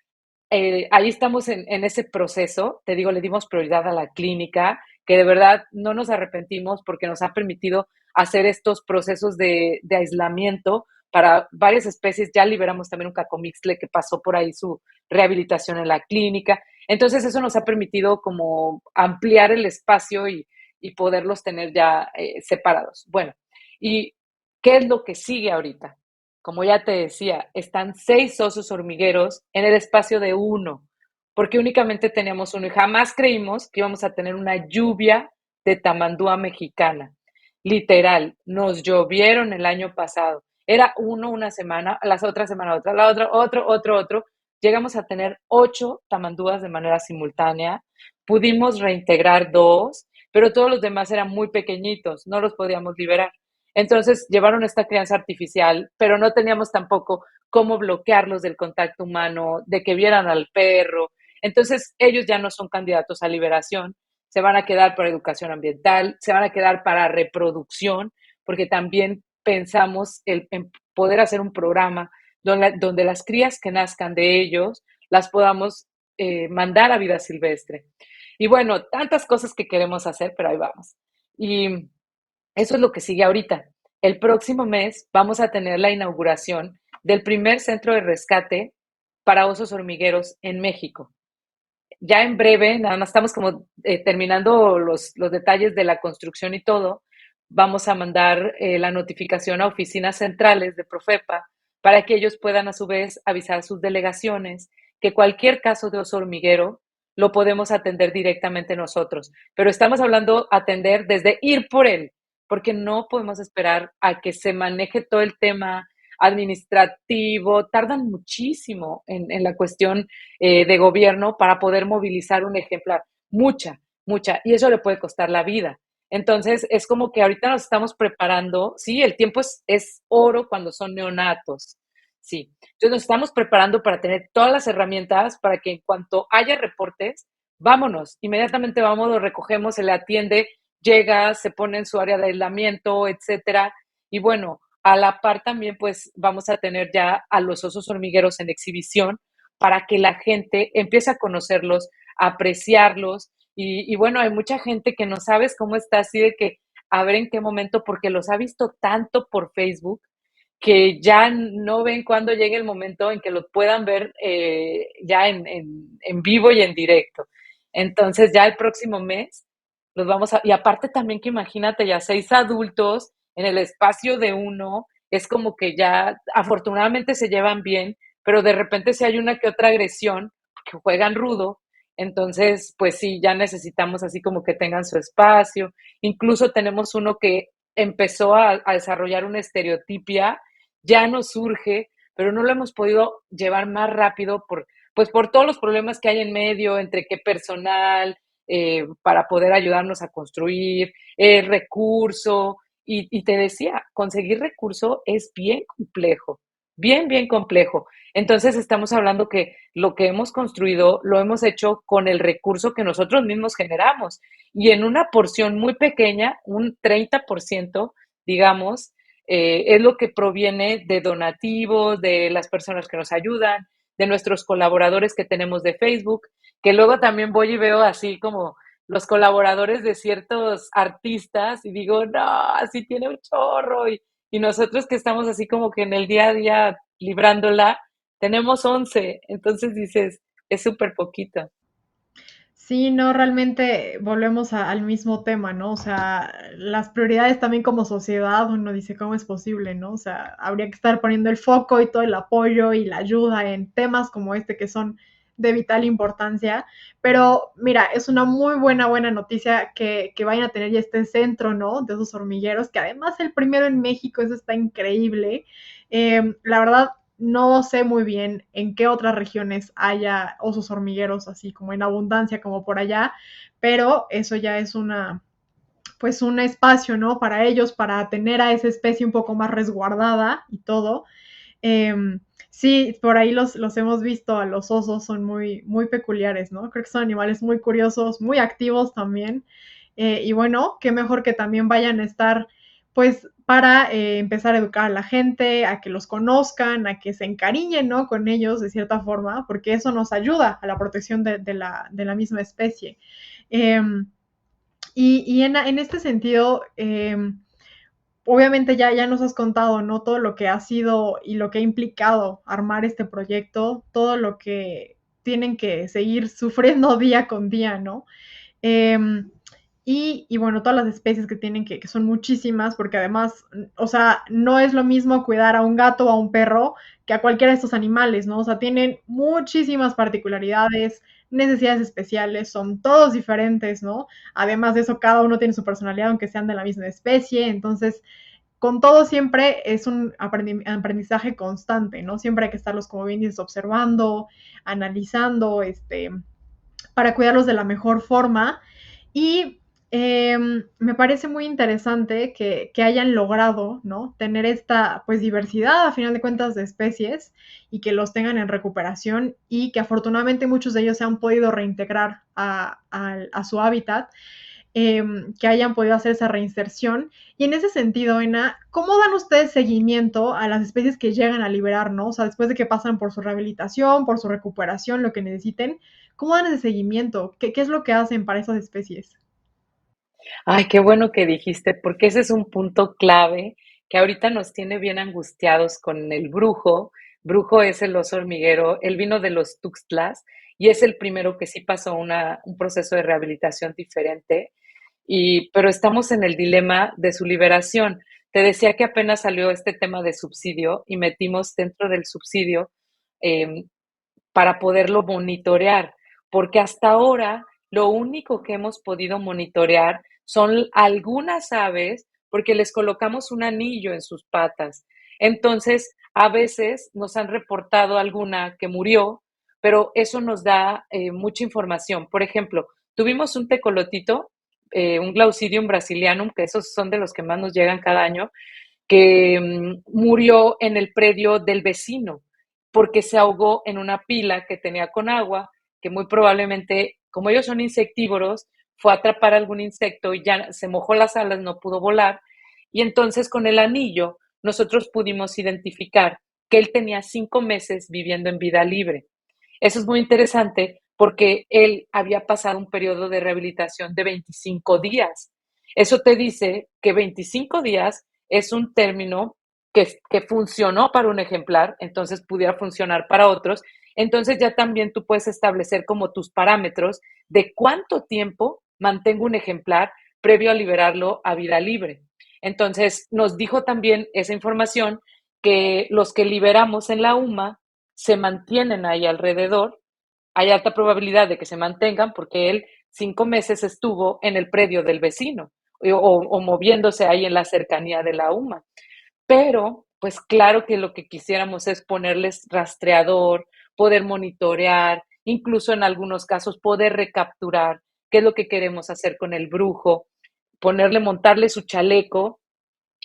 ahí estamos en ese proceso. Te digo, le dimos prioridad a la clínica, que de verdad no nos arrepentimos porque nos ha permitido hacer estos procesos de aislamiento para varias especies. Ya liberamos también un cacomixtle que pasó por ahí su rehabilitación en la clínica. Entonces eso nos ha permitido como ampliar el espacio y poderlos tener ya separados. Bueno, ¿y qué es lo que sigue ahorita? Como ya te decía, están 6 osos hormigueros en el espacio de uno, porque únicamente teníamos uno y jamás creímos que íbamos a tener una lluvia de tamandúa mexicana. Literal, nos llovieron el año pasado. Era uno una semana, la otra semana otra, la otra, otro. Llegamos a tener 8 tamandúas de manera simultánea. Pudimos reintegrar 2, pero todos los demás eran muy pequeñitos, no los podíamos liberar. Entonces llevaron esta crianza artificial, pero no teníamos tampoco cómo bloquearlos del contacto humano, de que vieran al perro. Entonces ellos ya no son candidatos a liberación, se van a quedar para educación ambiental, se van a quedar para reproducción, porque también pensamos en poder hacer un programa donde las crías que nazcan de ellos las podamos mandar a vida silvestre. Y bueno, tantas cosas que queremos hacer, pero ahí vamos. Y eso es lo que sigue ahorita. El próximo mes vamos a tener la inauguración del primer centro de rescate para osos hormigueros en México. Ya en breve, nada más estamos como terminando los detalles de la construcción y todo, vamos a mandar la notificación a oficinas centrales de Profepa para que ellos puedan a su vez avisar a sus delegaciones que cualquier caso de oso hormiguero lo podemos atender directamente nosotros. Pero estamos hablando atender desde ir por él, porque no podemos esperar a que se maneje todo el tema administrativo. Tardan muchísimo en la cuestión de gobierno para poder movilizar un ejemplar. Mucha, mucha. Y eso le puede costar la vida. Entonces, es como que ahorita nos estamos preparando, sí, el tiempo es oro cuando son neonatos, sí. Entonces, nos estamos preparando para tener todas las herramientas para que en cuanto haya reportes, vámonos, inmediatamente vamos, lo recogemos, se le atiende, llega, se pone en su área de aislamiento, etcétera. Y bueno, a la par también, pues vamos a tener ya a los osos hormigueros en exhibición para que la gente empiece a conocerlos, a apreciarlos. Y bueno, hay mucha gente que no sabes cómo está, así de que a ver en qué momento, porque los ha visto tanto por Facebook que ya no ven cuándo llegue el momento en que los puedan ver ya en vivo y en directo. Entonces ya el próximo mes los vamos a... Y aparte también que imagínate ya 6 adultos en el espacio de uno, es como que ya afortunadamente se llevan bien, pero de repente si hay una que otra agresión, que juegan rudo, entonces pues sí, ya necesitamos así como que tengan su espacio. Incluso tenemos uno que empezó a desarrollar una estereotipia, ya nos surge, pero no lo hemos podido llevar más rápido pues por todos los problemas que hay en medio, entre qué personal, para poder ayudarnos a construir, recurso, y te decía, conseguir recurso es bien complejo, bien, bien complejo. Entonces estamos hablando que lo que hemos construido lo hemos hecho con el recurso que nosotros mismos generamos y en una porción muy pequeña, un 30%, digamos, es lo que proviene de donativos, de las personas que nos ayudan, de nuestros colaboradores que tenemos de Facebook, que luego también voy y veo así como los colaboradores de ciertos artistas y digo, no, así tiene un chorro. Y nosotros que estamos así como que en el día a día librándola, tenemos 11. Entonces dices, es súper poquito. Sí, no, realmente volvemos al mismo tema, ¿no? O sea, las prioridades también como sociedad, uno dice, ¿cómo es posible, no? O sea, habría que estar poniendo el foco y todo el apoyo y la ayuda en temas como este que son de vital importancia. Pero mira, es una muy buena noticia que vayan a tener ya este centro, ¿no? De esos hormigueros, que además el primero en México, eso está increíble. La verdad, no sé muy bien en qué otras regiones haya osos hormigueros así como en abundancia como por allá, pero eso ya es pues un espacio, ¿no? Para ellos, para tener a esa especie un poco más resguardada y todo. Eh, sí, por ahí los hemos visto, a los osos son muy peculiares, ¿no? Creo que son animales muy curiosos, muy activos también. Y bueno, qué mejor que también vayan a estar, pues, para empezar a educar a la gente, a que los conozcan, a que se encariñen, ¿no? Con ellos de cierta forma, porque eso nos ayuda a la protección de la misma especie. Eh, en este sentido, obviamente ya nos has contado, ¿no? Todo lo que ha sido y lo que ha implicado armar este proyecto, todo lo que tienen que seguir sufriendo día con día, ¿no? Eh, bueno, todas las especies que tienen, que son muchísimas, porque además, o sea, no es lo mismo cuidar a un gato o a un perro que a cualquiera de estos animales, ¿no? O sea, tienen muchísimas particularidades, necesidades especiales, son todos diferentes, ¿no? Además de eso, cada uno tiene su personalidad, aunque sean de la misma especie, entonces con todo siempre es un aprendizaje constante, ¿no? Siempre hay que estarlos, como bien dices, observando, analizando, para cuidarlos de la mejor forma. Y me parece muy interesante que hayan logrado, ¿no? Tener esta, pues, diversidad, a final de cuentas, de especies y que los tengan en recuperación y que afortunadamente muchos de ellos se han podido reintegrar a su hábitat, que hayan podido hacer esa reinserción. Y en ese sentido, Ena, ¿cómo dan ustedes seguimiento a las especies que llegan a liberar, no? O sea, después de que pasan por su rehabilitación, por su recuperación, lo que necesiten, ¿cómo dan ese seguimiento? ¿Qué es lo que hacen para esas especies? Ay, qué bueno que dijiste, porque ese es un punto clave que ahorita nos tiene bien angustiados con el brujo. Brujo es el oso hormiguero, él vino de los Tuxtlas y es el primero que sí pasó un proceso de rehabilitación diferente. pero estamos en el dilema de su liberación. Te decía que apenas salió este tema de subsidio y metimos dentro del subsidio em, para poderlo monitorear, porque hasta ahora lo único que hemos podido monitorear son algunas aves porque les colocamos un anillo en sus patas. Entonces, a veces nos han reportado alguna que murió, pero eso nos da mucha información. Por ejemplo, tuvimos un tecolotito, un Glaucidium brasilianum, que esos son de los que más nos llegan cada año, que murió en el predio del vecino porque se ahogó en una pila que tenía con agua, que muy probablemente, como ellos son insectívoros, fue a atrapar algún insecto y ya se mojó las alas, no pudo volar. Y entonces con el anillo nosotros pudimos identificar que él tenía 5 meses viviendo en vida libre. Eso es muy interesante porque él había pasado un periodo de rehabilitación de 25 días. Eso te dice que 25 días es un término que funcionó para un ejemplar, entonces pudiera funcionar para otros. Entonces ya también tú puedes establecer como tus parámetros de cuánto tiempo mantengo un ejemplar previo a liberarlo a vida libre. Entonces nos dijo también esa información que los que liberamos en la UMA se mantienen ahí alrededor. Hay alta probabilidad de que se mantengan porque él 5 meses estuvo en el predio del vecino o moviéndose ahí en la cercanía de la UMA. Pero, pues claro que lo que quisiéramos es ponerles rastreador, poder monitorear, incluso en algunos casos poder recapturar qué es lo que queremos hacer con el brujo, montarle su chaleco,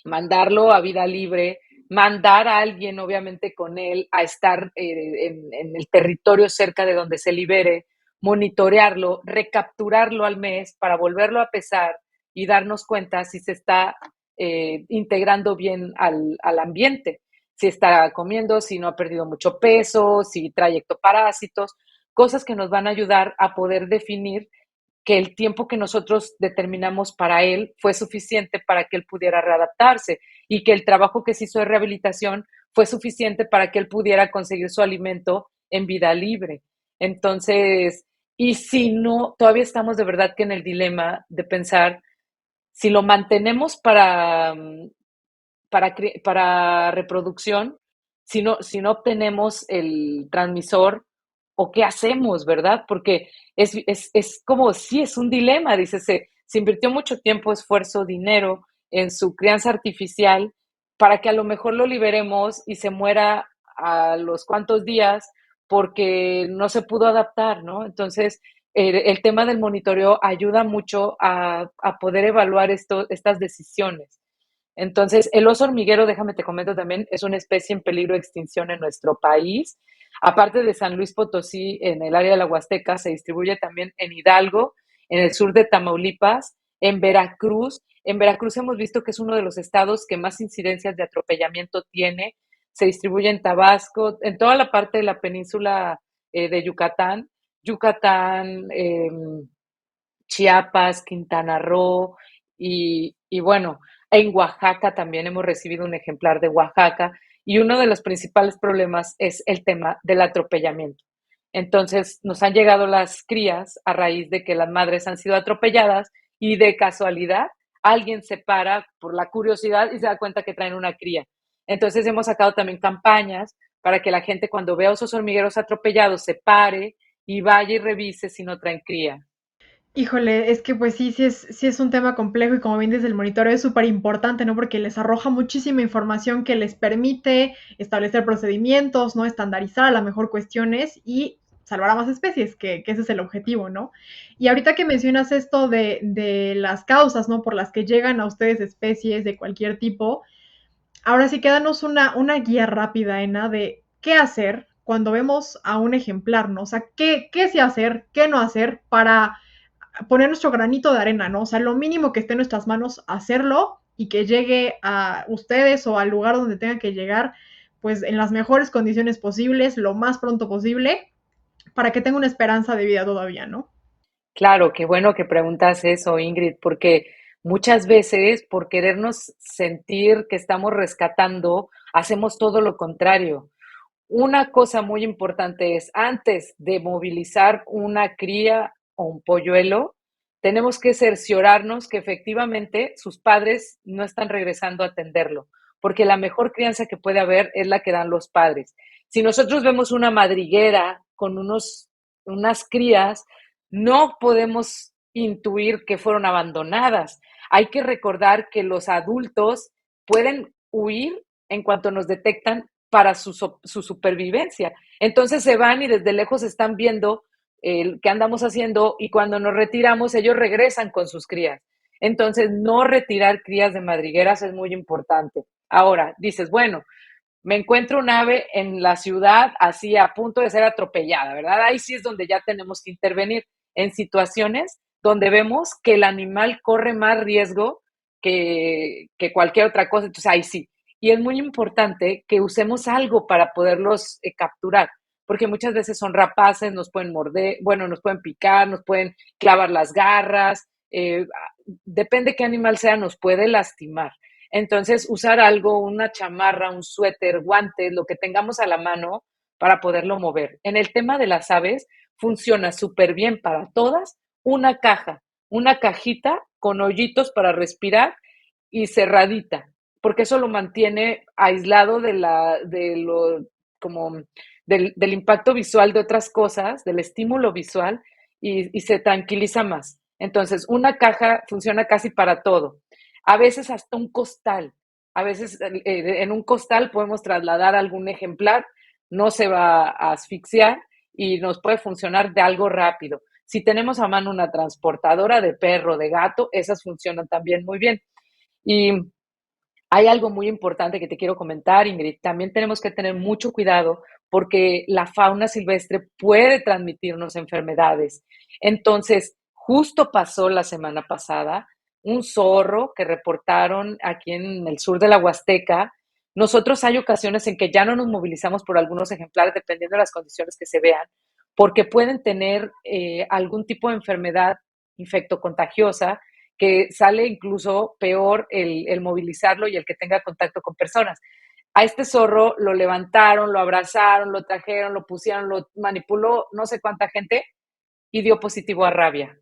mandarlo a vida libre, mandar a alguien, obviamente, con él a estar en el territorio cerca de donde se libere, monitorearlo, recapturarlo al mes para volverlo a pesar y darnos cuenta si se está integrando bien al ambiente, si está comiendo, si no ha perdido mucho peso, si trae ectoparásitos, cosas que nos van a ayudar a poder definir que el tiempo que nosotros determinamos para él fue suficiente para que él pudiera readaptarse y que el trabajo que se hizo de rehabilitación fue suficiente para que él pudiera conseguir su alimento en vida libre. Entonces, y si no, todavía estamos de verdad que en el dilema de pensar si lo mantenemos para reproducción, si no obtenemos el transmisor, o qué hacemos, ¿verdad? Porque es como, sí, es un dilema, dice, se invirtió mucho tiempo, esfuerzo, dinero en su crianza artificial para que a lo mejor lo liberemos y se muera a los cuantos días porque no se pudo adaptar, ¿no? Entonces, el tema del monitoreo ayuda mucho a poder evaluar estas decisiones. Entonces, el oso hormiguero, déjame te comento también, es una especie en peligro de extinción en nuestro país. Aparte de San Luis Potosí, en el área de la Huasteca, se distribuye también en Hidalgo, en el sur de Tamaulipas, en Veracruz. En Veracruz hemos visto que es uno de los estados que más incidencias de atropellamiento tiene. Se distribuye en Tabasco, en toda la parte de la península de Yucatán, Chiapas, Quintana Roo y bueno, en Oaxaca también hemos recibido un ejemplar de Oaxaca y uno de los principales problemas es el tema del atropellamiento. Entonces nos han llegado las crías a raíz de que las madres han sido atropelladas y de casualidad alguien se para por la curiosidad y se da cuenta que traen una cría. Entonces hemos sacado también campañas para que la gente cuando vea esos hormigueros atropellados se pare y vaya y revise si no traen cría. Híjole, es que pues sí es un tema complejo y como bien desde el monitoreo es súper importante, ¿no? Porque les arroja muchísima información que les permite establecer procedimientos, ¿no? Estandarizar a lo mejor cuestiones y salvar a más especies, que ese es el objetivo, ¿no? Y ahorita que mencionas esto de las causas, ¿no? Por las que llegan a ustedes especies de cualquier tipo, ahora sí quédanos una guía rápida, Ena, de qué hacer cuando vemos a un ejemplar, ¿no? O sea, qué sí hacer, qué no hacer para poner nuestro granito de arena, ¿no? O sea, lo mínimo que esté en nuestras manos, hacerlo y que llegue a ustedes o al lugar donde tenga que llegar, pues en las mejores condiciones posibles, lo más pronto posible, para que tenga una esperanza de vida todavía, ¿no? Claro, qué bueno que preguntas eso, Ingrid, porque muchas veces por querernos sentir que estamos rescatando, hacemos todo lo contrario. Una cosa muy importante es, antes de movilizar una cría o un polluelo, tenemos que cerciorarnos que efectivamente sus padres no están regresando a atenderlo, porque la mejor crianza que puede haber es la que dan los padres. Si nosotros vemos una madriguera con unas crías, no podemos intuir que fueron abandonadas. Hay que recordar que los adultos pueden huir en cuanto nos detectan para su supervivencia. Entonces se van y desde lejos están viendo qué andamos haciendo y cuando nos retiramos ellos regresan con sus crías. Entonces no retirar crías de madrigueras es muy importante. Ahora, dices, bueno, me encuentro un ave en la ciudad así a punto de ser atropellada, ¿verdad? Ahí sí es donde ya tenemos que intervenir en situaciones donde vemos que el animal corre más riesgo que cualquier otra cosa, entonces ahí sí. Y es muy importante que usemos algo para poderlos capturar, porque muchas veces son rapaces, nos pueden morder, bueno, nos pueden picar, nos pueden clavar las garras, depende qué animal sea, nos puede lastimar. Entonces, usar algo, una chamarra, un suéter, guantes, lo que tengamos a la mano para poderlo mover. En el tema de las aves, funciona súper bien para todas una cajita con hoyitos para respirar y cerradita, porque eso lo mantiene aislado como del impacto visual de otras cosas, del estímulo visual, y se tranquiliza más. Entonces, una caja funciona casi para todo. A veces hasta un costal. A veces en un costal podemos trasladar algún ejemplar, no se va a asfixiar y nos puede funcionar de algo rápido. Si tenemos a mano una transportadora de perro, de gato, esas funcionan también muy bien. Y hay algo muy importante que te quiero comentar, Ingrid. También tenemos que tener mucho cuidado porque la fauna silvestre puede transmitirnos enfermedades. Entonces, justo pasó la semana pasada un zorro que reportaron aquí en el sur de la Huasteca. Nosotros hay ocasiones en que ya no nos movilizamos por algunos ejemplares, dependiendo de las condiciones que se vean, porque pueden tener algún tipo de enfermedad infectocontagiosa que sale incluso peor el movilizarlo y el que tenga contacto con personas. A este zorro lo levantaron, lo abrazaron, lo trajeron, lo pusieron, lo manipuló no sé cuánta gente y dio positivo a rabia.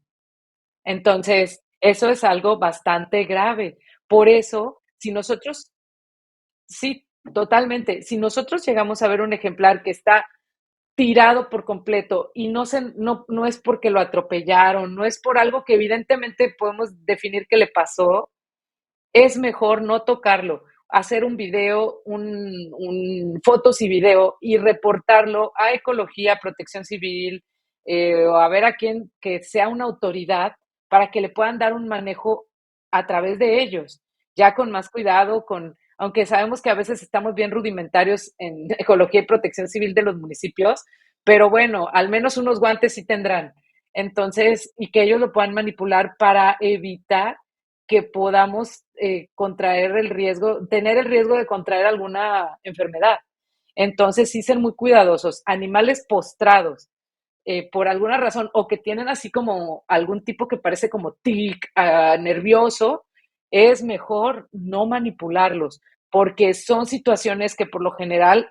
Entonces, eso es algo bastante grave. Por eso, si nosotros, sí, totalmente, si nosotros llegamos a ver un ejemplar que está tirado por completo y no es porque lo atropellaron, no es por algo que evidentemente podemos definir que le pasó, es mejor no tocarlo, hacer un video, fotos y video y reportarlo a Ecología, Protección Civil, o a ver a quién que sea una autoridad para que le puedan dar un manejo a través de ellos, ya con más cuidado, aunque sabemos que a veces estamos bien rudimentarios en Ecología y Protección Civil de los municipios, pero bueno, al menos unos guantes sí tendrán. Entonces, y que ellos lo puedan manipular para evitar que podamos contraer el riesgo, tener el riesgo de contraer alguna enfermedad. Entonces, sí ser muy cuidadosos. Animales postrados, por alguna razón, o que tienen así como algún tipo que parece como tic, nervioso, es mejor no manipularlos, porque son situaciones que por lo general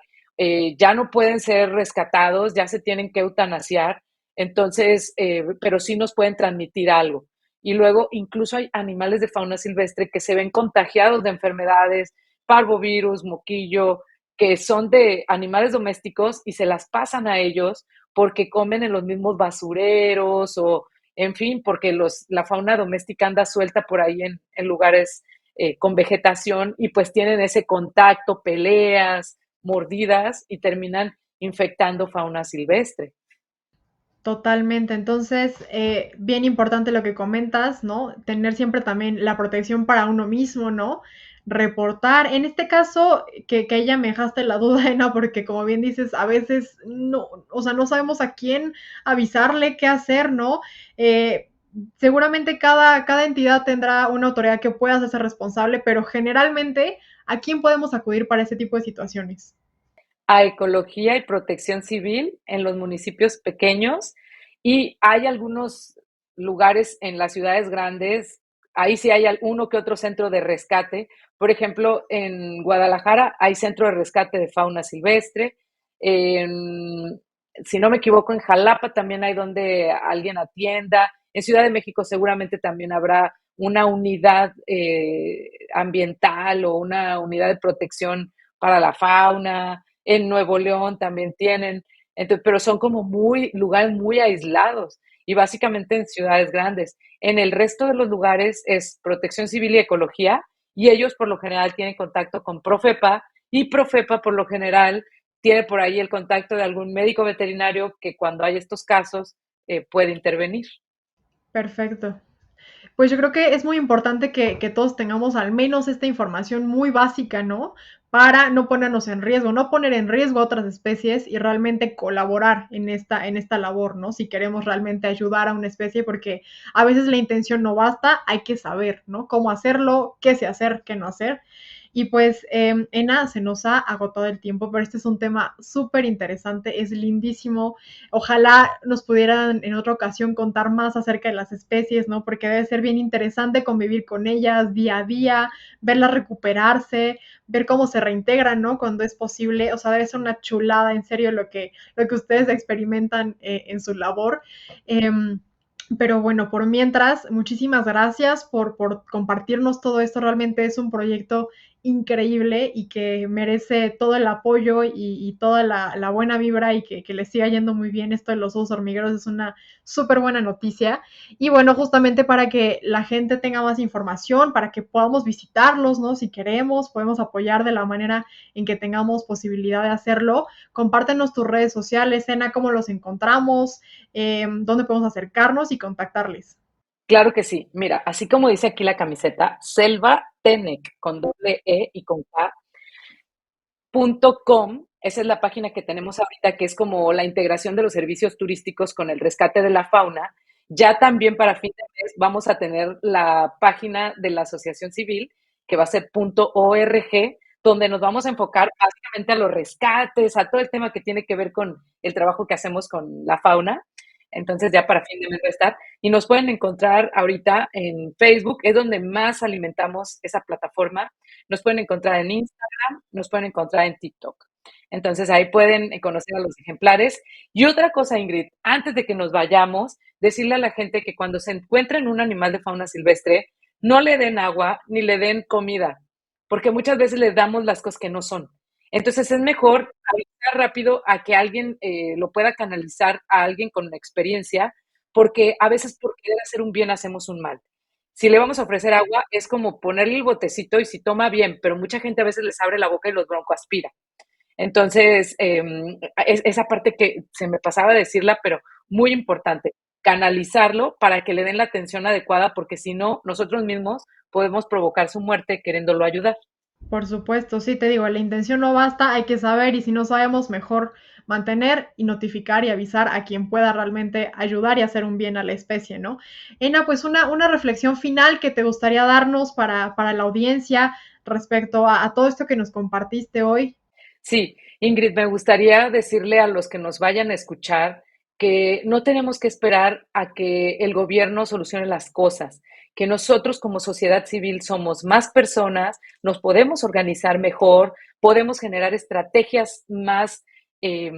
ya no pueden ser rescatados, ya se tienen que eutanasiar, entonces, pero sí nos pueden transmitir algo. Y luego incluso hay animales de fauna silvestre que se ven contagiados de enfermedades, parvovirus, moquillo, que son de animales domésticos y se las pasan a ellos porque comen en los mismos basureros o, en fin, porque la fauna doméstica anda suelta por ahí en lugares con vegetación y pues tienen ese contacto, peleas, mordidas y terminan infectando fauna silvestre. Totalmente. Entonces, bien importante lo que comentas, ¿no? Tener siempre también la protección para uno mismo, ¿no? Reportar. En este caso, que ella me dejaste la duda, Ena, porque como bien dices, a veces no, o sea, no sabemos a quién avisarle, qué hacer, ¿no? Seguramente cada entidad tendrá una autoridad que pueda hacerse responsable, pero generalmente, ¿a quién podemos acudir para ese tipo de situaciones? A Ecología y Protección Civil en los municipios pequeños y hay algunos lugares en las ciudades grandes, ahí sí hay uno que otro centro de rescate. Por ejemplo, en Guadalajara hay centro de rescate de fauna silvestre. En, si no me equivoco, en Jalapa también hay donde alguien atienda. En Ciudad de México seguramente también habrá una unidad ambiental o una unidad de protección para la fauna. En Nuevo León también tienen, entonces, pero son como lugares muy aislados y básicamente en ciudades grandes. En el resto de los lugares es Protección Civil y Ecología, y ellos por lo general tienen contacto con Profepa, y Profepa por lo general tiene por ahí el contacto de algún médico veterinario que cuando hay estos casos puede intervenir. Perfecto. Pues yo creo que es muy importante que todos tengamos al menos esta información muy básica, ¿no? Para no ponernos en riesgo, no poner en riesgo a otras especies y realmente colaborar en esta labor, ¿no? Si queremos realmente ayudar a una especie, porque a veces la intención no basta, hay que saber, ¿no? Cómo hacerlo, qué se hacer, qué no hacer. Y pues, Ena, se nos ha agotado el tiempo, pero este es un tema súper interesante, es lindísimo. Ojalá nos pudieran en otra ocasión contar más acerca de las especies, ¿no? Porque debe ser bien interesante convivir con ellas día a día, verlas recuperarse, ver cómo se reintegran, ¿no? Cuando es posible. O sea, debe ser una chulada, en serio, lo que ustedes experimentan en su labor. Pero bueno, por mientras, muchísimas gracias por compartirnos todo esto. Realmente es un proyecto increíble y que merece todo el apoyo y toda la buena vibra y que les siga yendo muy bien. Esto de los osos hormigueros es una súper buena noticia. Y bueno, justamente para que la gente tenga más información, para que podamos visitarlos, ¿no? Si queremos, podemos apoyar de la manera en que tengamos posibilidad de hacerlo. Compártenos tus redes sociales, Ena, cómo los encontramos, dónde podemos acercarnos y contactarles. Claro que sí. Mira, así como dice aquí la camiseta, Selva Tenec con doble E y con K, .com, esa es la página que tenemos ahorita, que es como la integración de los servicios turísticos con el rescate de la fauna. Ya también para fin de mes vamos a tener la página de la Asociación Civil, que va a ser .org, donde nos vamos a enfocar básicamente a los rescates, a todo el tema que tiene que ver con el trabajo que hacemos con la fauna. Entonces ya para fin de mes va a estar. Y nos pueden encontrar ahorita en Facebook, es donde más alimentamos esa plataforma. Nos pueden encontrar en Instagram, nos pueden encontrar en TikTok. Entonces ahí pueden conocer a los ejemplares. Y otra cosa, Ingrid, antes de que nos vayamos, decirle a la gente que cuando se encuentren un animal de fauna silvestre, no le den agua ni le den comida, porque muchas veces les damos las cosas que no son. Entonces es mejor avisar rápido a que alguien lo pueda canalizar a alguien con experiencia, porque a veces por querer hacer un bien hacemos un mal. Si le vamos a ofrecer agua, es como ponerle el botecito y si toma bien, pero mucha gente a veces les abre la boca y los broncoaspira. Entonces, esa parte que se me pasaba a decirla, pero muy importante, canalizarlo para que le den la atención adecuada, porque si no, nosotros mismos podemos provocar su muerte queriéndolo ayudar. Por supuesto, sí, te digo, la intención no basta, hay que saber y si no sabemos, mejor mantener y notificar y avisar a quien pueda realmente ayudar y hacer un bien a la especie, ¿no? Ena, pues una reflexión final que te gustaría darnos para la audiencia respecto a todo esto que nos compartiste hoy. Sí, Ingrid, me gustaría decirle a los que nos vayan a escuchar que no tenemos que esperar a que el gobierno solucione las cosas, que nosotros como sociedad civil somos más personas, nos podemos organizar mejor, podemos generar estrategias más eh,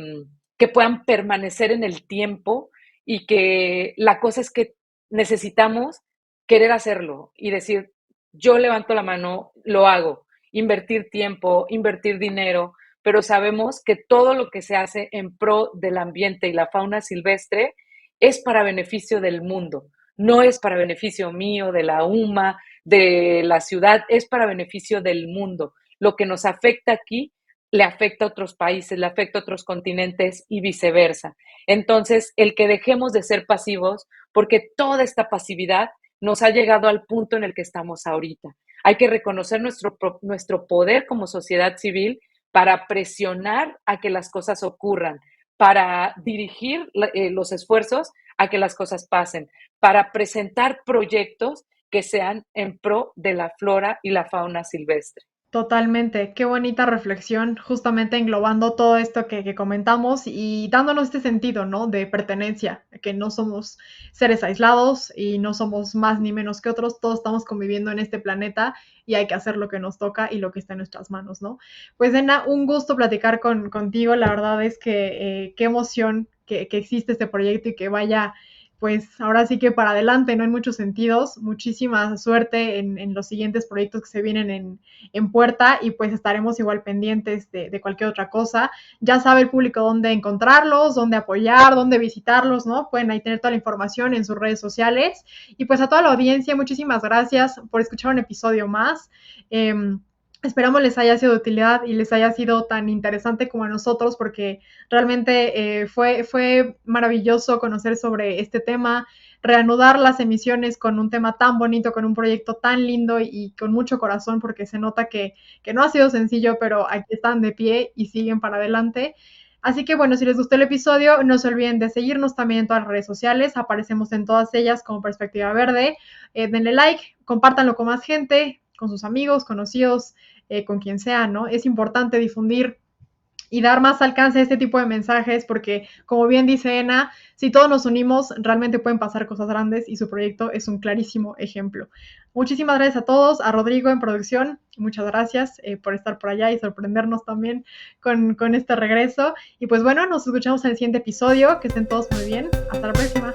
que puedan permanecer en el tiempo y que la cosa es que necesitamos querer hacerlo y decir, yo levanto la mano, lo hago, invertir tiempo, invertir dinero, pero sabemos que todo lo que se hace en pro del ambiente y la fauna silvestre es para beneficio del mundo, no es para beneficio mío, de la UMA, de la ciudad, es para beneficio del mundo. Lo que nos afecta aquí le afecta a otros países, le afecta a otros continentes y viceversa. Entonces, el que dejemos de ser pasivos, porque toda esta pasividad nos ha llegado al punto en el que estamos ahorita. Hay que reconocer nuestro poder como sociedad civil para presionar a que las cosas ocurran, para dirigir los esfuerzos a que las cosas pasen, para presentar proyectos que sean en pro de la flora y la fauna silvestre. Totalmente, qué bonita reflexión, justamente englobando todo esto que comentamos y dándonos este sentido, ¿no? De pertenencia, que no somos seres aislados y no somos más ni menos que otros, todos estamos conviviendo en este planeta y hay que hacer lo que nos toca y lo que está en nuestras manos, ¿no? Pues, Ena, un gusto platicar contigo, la verdad es que qué emoción que existe este proyecto y que vaya pues ahora sí que para adelante, ¿no? En muchos sentidos. Muchísima suerte en los siguientes proyectos que se vienen en puerta y pues estaremos igual pendientes de cualquier otra cosa. Ya sabe el público dónde encontrarlos, dónde apoyar, dónde visitarlos, ¿no? Pueden ahí tener toda la información en sus redes sociales. Y pues a toda la audiencia, muchísimas gracias por escuchar un episodio más. Esperamos les haya sido de utilidad y les haya sido tan interesante como a nosotros, porque realmente fue maravilloso conocer sobre este tema, reanudar las emisiones con un tema tan bonito, con un proyecto tan lindo y con mucho corazón, porque se nota que no ha sido sencillo, pero aquí están de pie y siguen para adelante. Así que bueno, si les gustó el episodio, no se olviden de seguirnos también en todas las redes sociales, aparecemos en todas ellas como Perspectiva Verde. Denle like, compártanlo con más gente, con sus amigos, conocidos, con quien sea, ¿no? Es importante difundir y dar más alcance a este tipo de mensajes, porque como bien dice Ena, si todos nos unimos, realmente pueden pasar cosas grandes y su proyecto es un clarísimo ejemplo. Muchísimas gracias a todos, a Rodrigo en producción, muchas gracias por estar por allá y sorprendernos también con este regreso. Y pues bueno, nos escuchamos en el siguiente episodio, que estén todos muy bien, hasta la próxima.